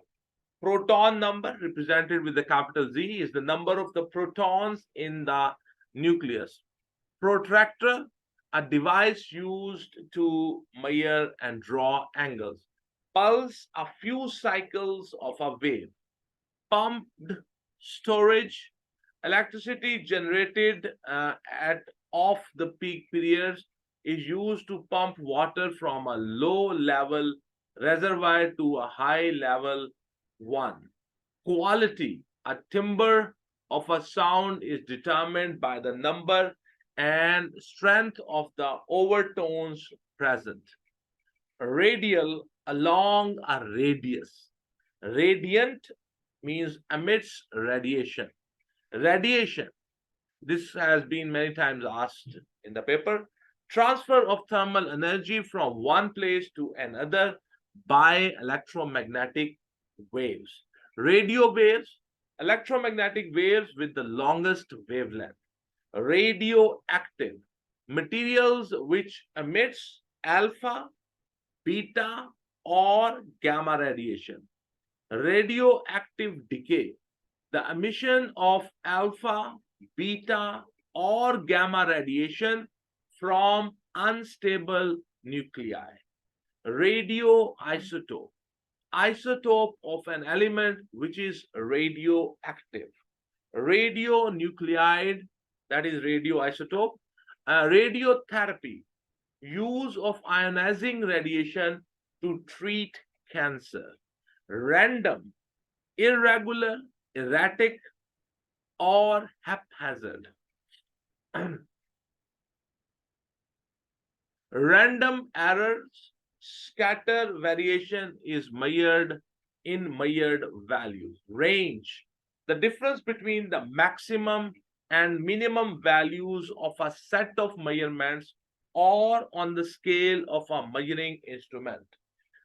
Proton number, represented with the capital Z, is the number of the protons in the nucleus. Protractor, a device used to measure and draw angles. Pulse, a few cycles of a wave. Pumped storage, electricity generated at off the peak periods is used to pump water from a low level reservoir to a high level one. Quality, a timbre of a sound is determined by the number and strength of the overtones present. Radial, along a radius. Radiant means emits radiation. Radiation, this has been many times asked in the paper. Transfer of thermal energy from one place to another by electromagnetic waves. Radio waves, electromagnetic waves with the longest wavelength. Radioactive, materials which emits alpha, beta, or gamma radiation. Radioactive decay, the emission of alpha, beta, or gamma radiation from unstable nuclei. Radioisotope, isotope of an element which is radioactive. Radionuclide, that is radioisotope. Radiotherapy, use of ionizing radiation to treat cancer. Random, irregular, erratic, or haphazard. Random errors, scatter variation is measured in measured values. Range, the difference between the maximum and minimum values of a set of measurements or on the scale of a measuring instrument.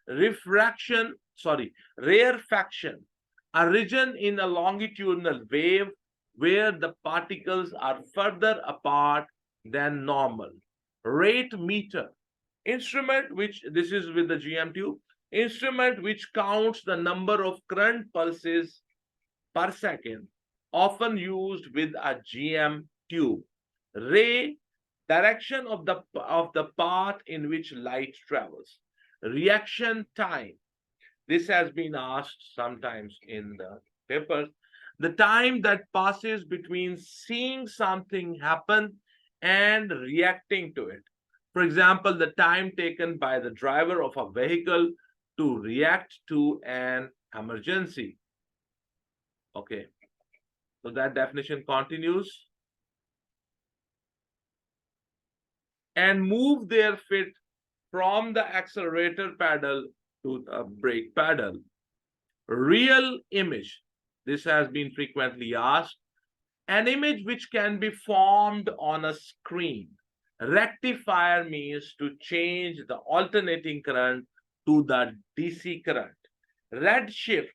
Rarefaction, a region in a longitudinal wave where the particles are further apart than normal. Rate meter, instrument which, this is with the GM tube, instrument which counts the number of current pulses per second, often used with a GM tube. Ray, direction of the path in which light travels. Reaction time, this has been asked sometimes in the papers. The time that passes between seeing something happen and reacting to it. For example, the time taken by the driver of a vehicle to react to an emergency. Okay, so that definition continues. And move their feet from the accelerator pedal to the brake pedal. Real image, this has been frequently asked. An image which can be formed on a screen. Rectifier means to change the alternating current to the DC current. Redshift,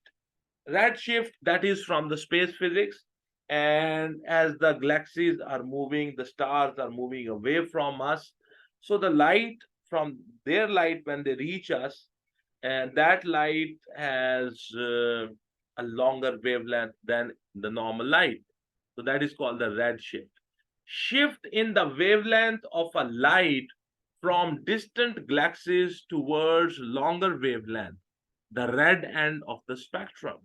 that is from the space physics, and as the galaxies are moving, the stars are moving away from us, so the light from their light, when they reach us, and that light has a longer wavelength than the normal light, so that is called the redshift. Shift in the wavelength of a light from distant galaxies towards longer wavelength, the red end of the spectrum.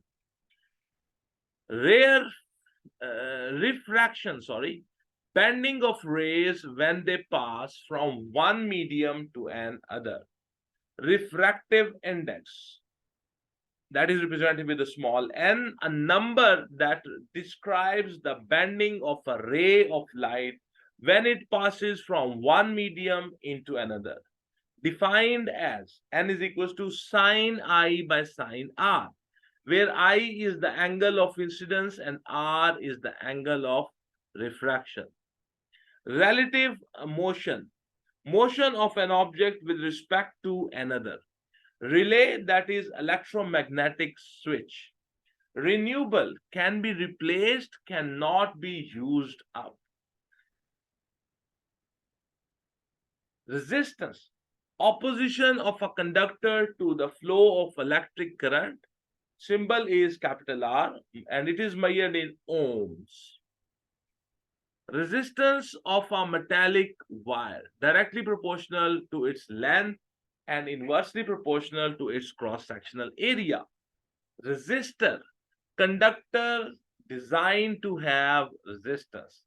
Refraction, bending of rays when they pass from one medium to another. Refractive index, that is represented with a small n, a number that describes the bending of a ray of light when it passes from one medium into another. Defined as n is equals to sine I by sine r, where I is the angle of incidence and r is the angle of refraction. Relative motion, motion of an object with respect to another. Relay, that is electromagnetic switch. Renewable, can be replaced, cannot be used up. Resistance, opposition of a conductor to the flow of electric current. Symbol is capital R and it is measured in ohms. Resistance of a metallic wire, directly proportional to its length and inversely proportional to its cross-sectional area. Resistor, conductor designed to have resistance.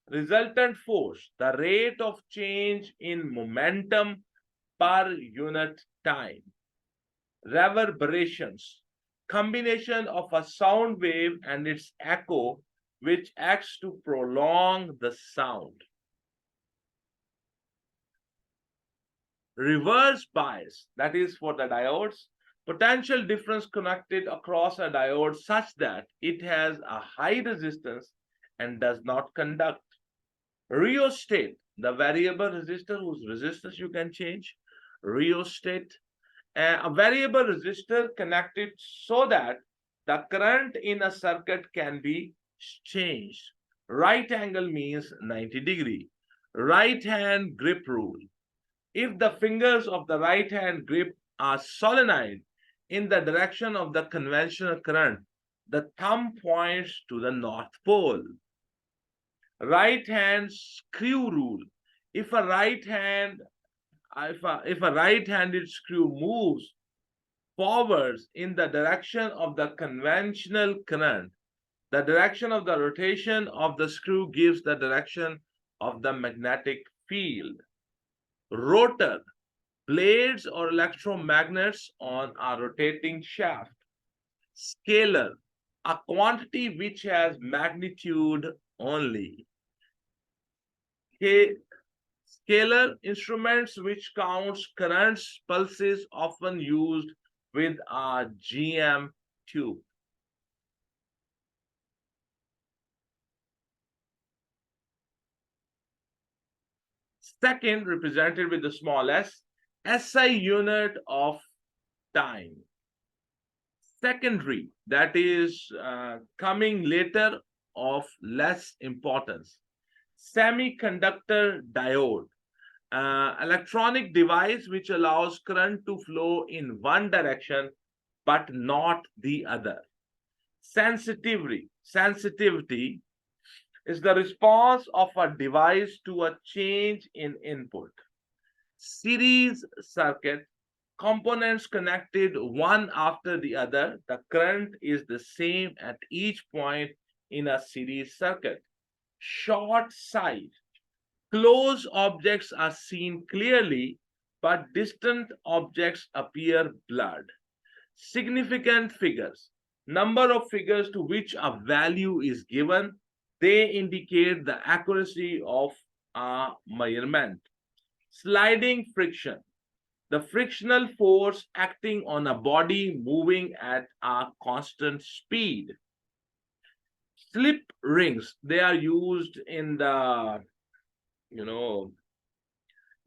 Resultant force, the rate of change in momentum per unit time. Reverberations, combination of a sound wave and its echo which acts to prolong the sound. Reverse bias, that is for the diodes, potential difference connected across a diode such that it has a high resistance and does not conduct. Rheostat, the variable resistor whose resistance you can change. Rheostat, a variable resistor connected so that the current in a circuit can be changed. Right angle means 90 degree. Right hand grip rule. If the fingers of the right hand grip are solenoid in the direction of the conventional current, the thumb points to the North Pole. Right hand screw rule. If a right-handed screw moves forwards in the direction of the conventional current, the direction of the rotation of the screw gives the direction of the magnetic field. Rotor, blades or electromagnets on a rotating shaft. Scalar, a quantity which has magnitude only. Scalar, instruments which counts currents, pulses, often used with a GM tube. Second, represented with the small s, SI unit of time. Secondary, that is coming later, of less importance. Semiconductor diode, electronic device which allows current to flow in one direction but not the other. Sensitivity is the response of a device to a change in input. Series circuit, components connected one after the other. The current is the same at each point in a series circuit. Short sight, close objects are seen clearly, but distant objects appear blurred. Significant figures, number of figures to which a value is given, they indicate the accuracy of a measurement. Sliding friction, the frictional force acting on a body moving at a constant speed. Slip rings, they are used in the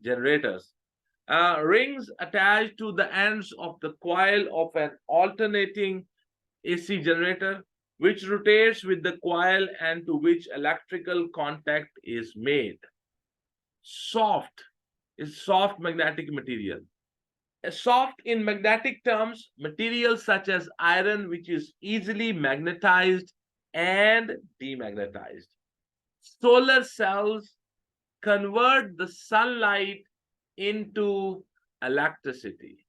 generators. Rings attached to the ends of the coil of an alternating AC generator, which rotates with the coil and to which electrical contact is made. Soft is soft magnetic material. Soft in magnetic terms, materials such as iron, which is easily magnetized and demagnetized. Solar cells convert the sunlight into electricity.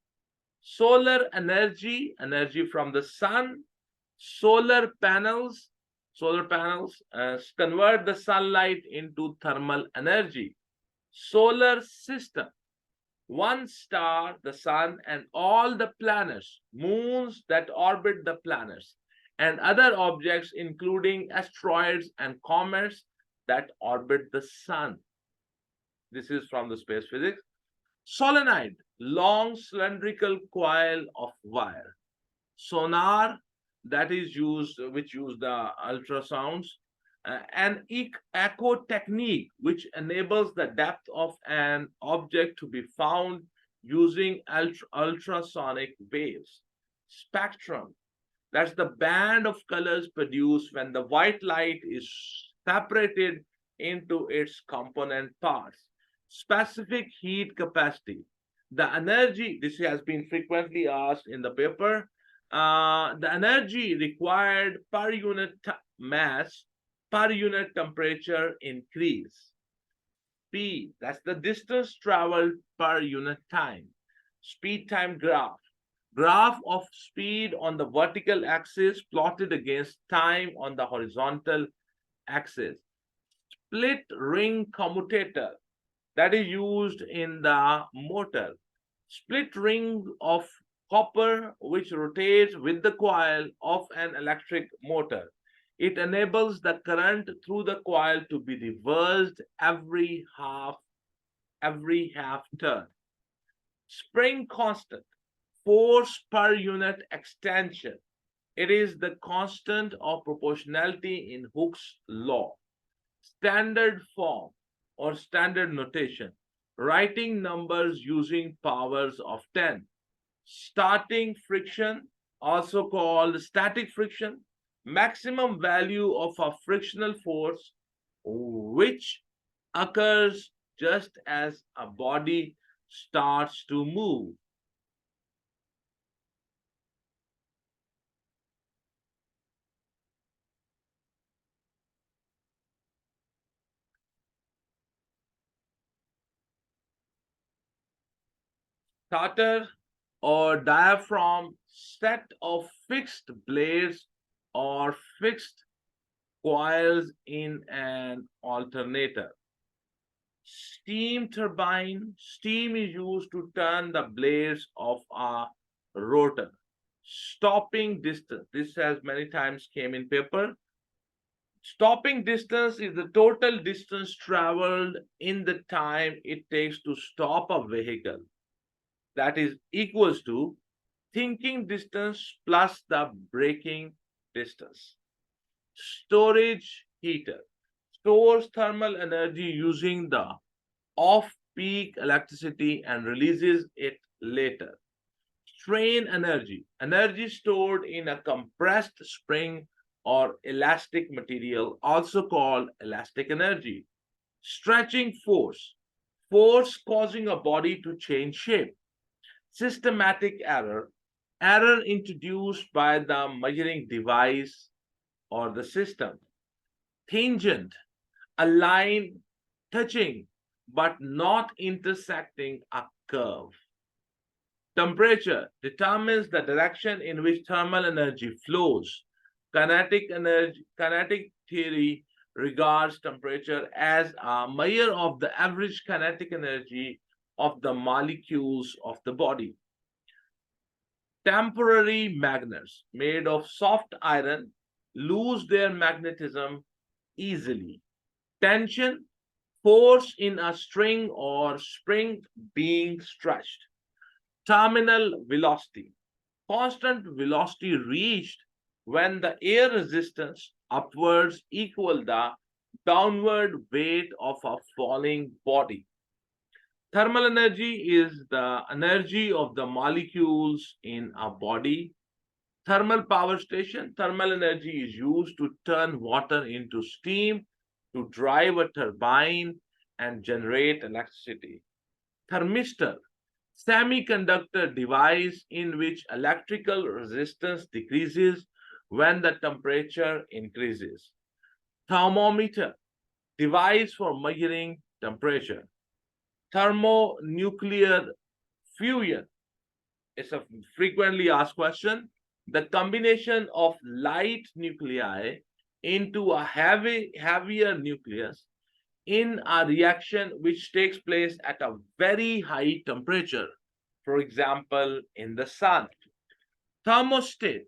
Solar energy, energy from the sun. Solar panels convert the sunlight into thermal energy. Solar system, one star, the sun, and all the planets, moons that orbit the planets, and other objects including asteroids and comets that orbit the sun. This is from the space physics. Solenoid, long cylindrical coil of wire. Sonar, that is used, which use the ultrasounds. An echo technique which enables the depth of an object to be found using ultrasonic waves. Spectrum, that's the band of colors produced when the white light is separated into its component parts. Specific heat capacity, the energy, this has been frequently asked in the paper, the energy required per unit mass per unit temperature increase. P, that's the distance traveled per unit time. Speed time graph. Graph of speed on the vertical axis plotted against time on the horizontal axis. Split ring commutator that is used in the motor. Split ring of copper which rotates with the coil of an electric motor. It enables the current through the coil to be reversed every half turn. Spring constant, force per unit extension. It is the constant of proportionality in Hooke's law. Standard form or standard notation, writing numbers using powers of 10. Starting friction, also called static friction, maximum value of a frictional force which occurs just as a body starts to move. Starter or diaphragm, set of fixed blades or fixed coils in an alternator. Steam turbine, steam is used to turn the blades of a rotor. Stopping distance, this has many times came in paper. Stopping distance is the total distance traveled in the time it takes to stop a vehicle. That is equals to thinking distance plus the braking distance. Storage heater stores thermal energy using the off-peak electricity and releases it later. Strain energy, energy stored in a compressed spring or elastic material, also called elastic energy. Stretching force, force causing a body to change shape. Systematic error, error introduced by the measuring device or the system. Tangent, a line touching but not intersecting a curve. Temperature determines the direction in which thermal energy flows. Kinetic theory regards temperature as a measure of the average kinetic energy of the molecules of the body. Temporary magnets made of soft iron lose their magnetism easily. Tension, force in a string or spring being stretched. Terminal velocity, constant velocity reached when the air resistance upwards equal the downward weight of a falling body. Thermal energy is the energy of the molecules in a body. Thermal power station, thermal energy is used to turn water into steam, to drive a turbine and generate electricity. Thermistor, semiconductor device in which electrical resistance decreases when the temperature increases. Thermometer, device for measuring temperature. Thermonuclear fusion, it's a frequently asked question. The combination of light nuclei into a heavier nucleus in a reaction which takes place at a very high temperature, for example, in the sun. Thermostat,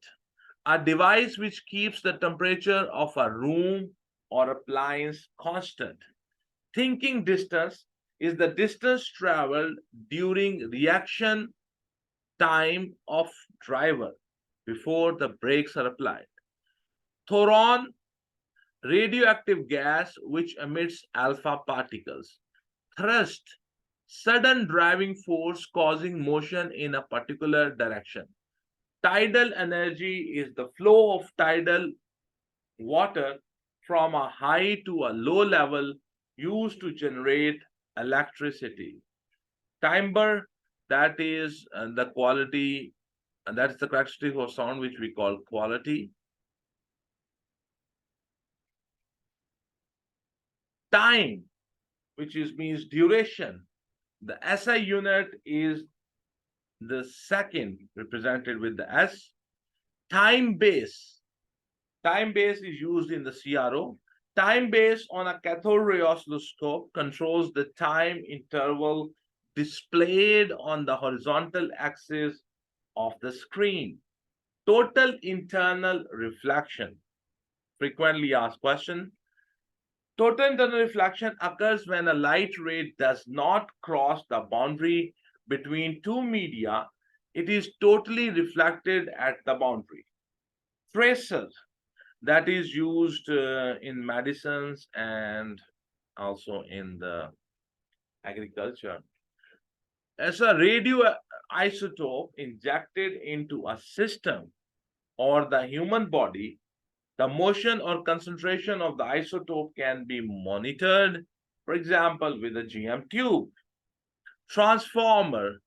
a device which keeps the temperature of a room or appliance constant. Thinking distance is the distance traveled during reaction time of driver before the brakes are applied. Thoron, radioactive gas which emits alpha particles. Thrust, sudden driving force causing motion in a particular direction. Tidal energy is the flow of tidal water from a high to a low level used to generate electricity. Timbre, that is the quality, and that's the characteristic of sound which we call quality. Time, which is means duration. The SI unit is the second represented with the S. Time base. Time base is used in the CRO. Time base on a cathode ray oscilloscope controls the time interval displayed on the horizontal axis of the screen. Total internal reflection. Frequently asked question. Total internal reflection occurs when a light ray does not cross the boundary between two media. It is totally reflected at the boundary. Tracer, that is used in medicines and also in the agriculture. As a radioisotope injected into a system or the human body, the motion or concentration of the isotope can be monitored, for example, with a GM tube. Transformer,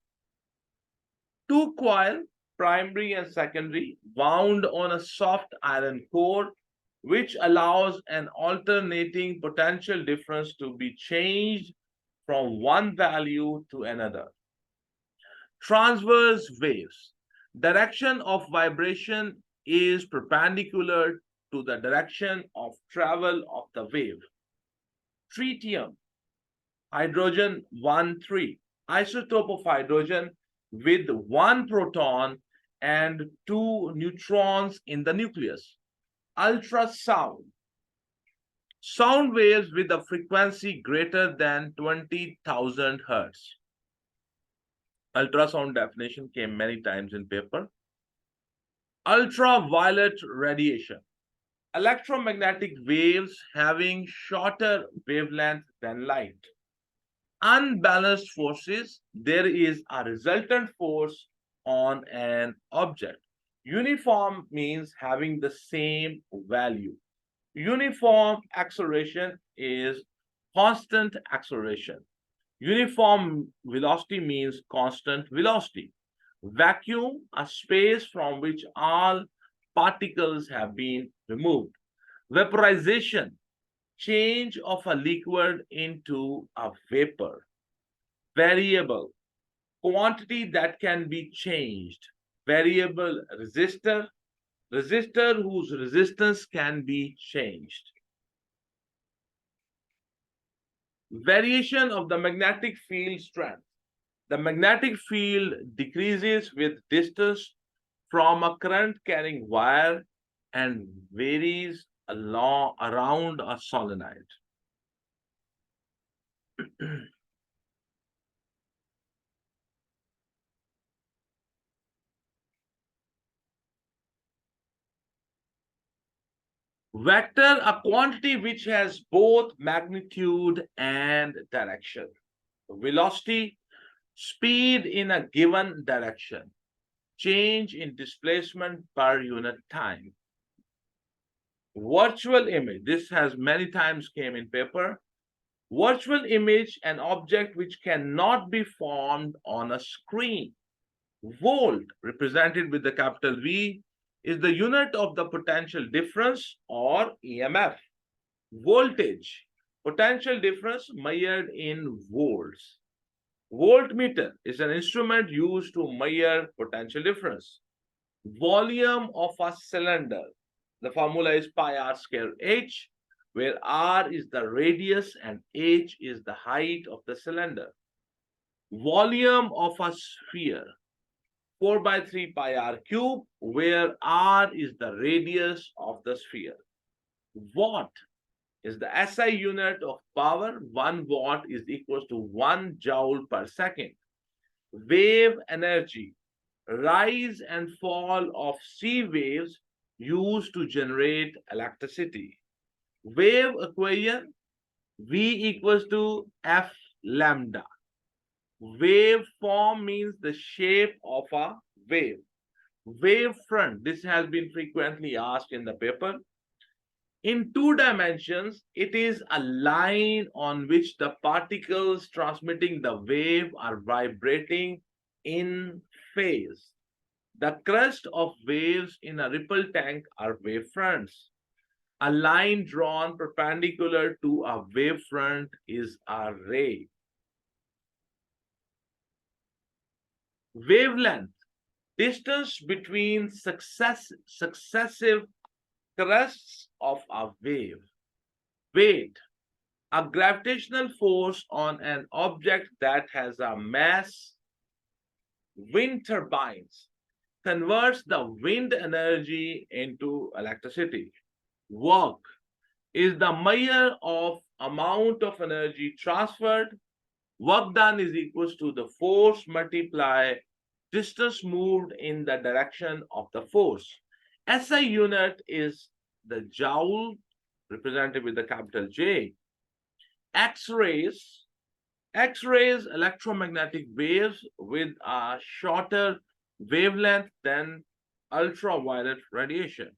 two coil, primary and secondary, wound on a soft iron core, which allows an alternating potential difference to be changed from one value to another. Transverse waves. Direction of vibration is perpendicular to the direction of travel of the wave. Tritium, hydrogen 1,3, isotope of hydrogen with one proton and two neutrons in the nucleus. Ultrasound, sound waves with a frequency greater than 20,000 hertz. Ultrasound definition came many times in paper. Ultraviolet radiation, electromagnetic waves having shorter wavelength than light. Unbalanced forces, there is a resultant force on an object. Uniform means having the same value. Uniform acceleration is constant acceleration. Uniform velocity means constant velocity. Vacuum, a space from which all particles have been removed. Vaporization, change of a liquid into a vapor. Variable, quantity that can be changed. Variable resistor, resistor whose resistance can be changed. Variation of the magnetic field strength. The magnetic field decreases with distance from a current carrying wire and varies around a solenoid. Vector, a quantity which has both magnitude and direction. Velocity, speed in a given direction. Change in displacement per unit time. Virtual image, this has many times came in paper. Virtual image, an object which cannot be formed on a screen. Volt, represented with the capital V, is the unit of the potential difference or EMF. Voltage, potential difference measured in volts. Voltmeter is an instrument used to measure potential difference. Volume of a cylinder, the formula is pi r square h, where r is the radius and h is the height of the cylinder. Volume of a sphere, 4 by 3 pi r cube, where r is the radius of the sphere. Watt is the SI unit of power. 1 watt is equal to 1 joule per second. Wave energy, rise and fall of sea waves used to generate electricity. Wave equation, V equals to F lambda. Waveform means the shape of a wave. Wavefront, this has been frequently asked in the paper. In two dimensions, it is a line on which the particles transmitting the wave are vibrating in phase. The crest of waves in a ripple tank are wavefronts. A line drawn perpendicular to a wavefront is a ray. Wavelength, distance between successive crests of a wave. Weight, a gravitational force on an object that has a mass. Wind turbines converts the wind energy into electricity. Work is the measure of amount of energy transferred. Work done is equals to the force multiply distance moved in the direction of the force. SI unit is the joule, represented with the capital J. X-rays, X-rays, electromagnetic waves with a shorter wavelength than ultraviolet radiation.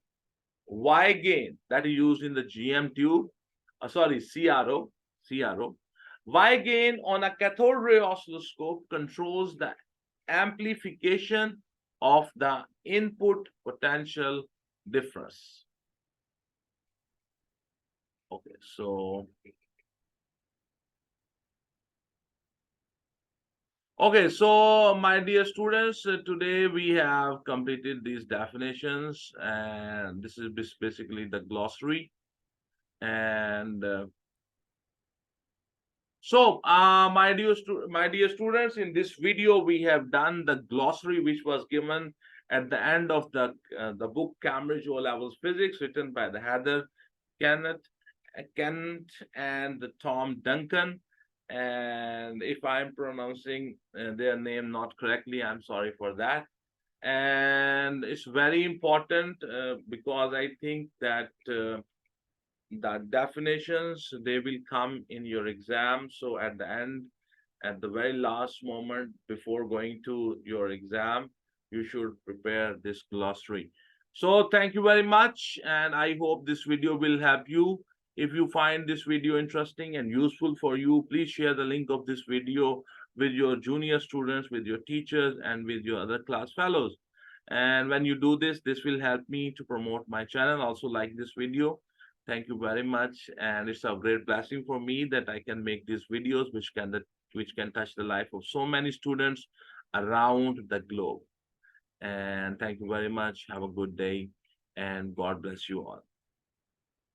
Y gain, that is used in the GM tube, CRO. Y gain on a cathode ray oscilloscope controls the amplification of the input potential difference. Okay, so my dear students, today we have completed these definitions, and this is basically the glossary. And my dear students, in this video we have done the glossary, which was given at the end of the book Cambridge O Levels Physics, written by the Heather, Kennett, and the Tom Duncan. And if I'm pronouncing their name not correctly, I'm sorry for that. And it's very important because I think that the definitions, they will come in your exam. So at the end, at the very last moment before going to your exam, you should prepare this glossary. So thank you very much, and I hope this video will help you. If you find this video interesting and useful for you, please share the link of this video with your junior students, with your teachers, and with your other class fellows. And when you do this, this will help me to promote my channel. Also, like this video. Thank you very much, and it's a great blessing for me that I can make these videos which can touch the life of so many students around the globe. And thank you very much. Have a good day, and God bless you all.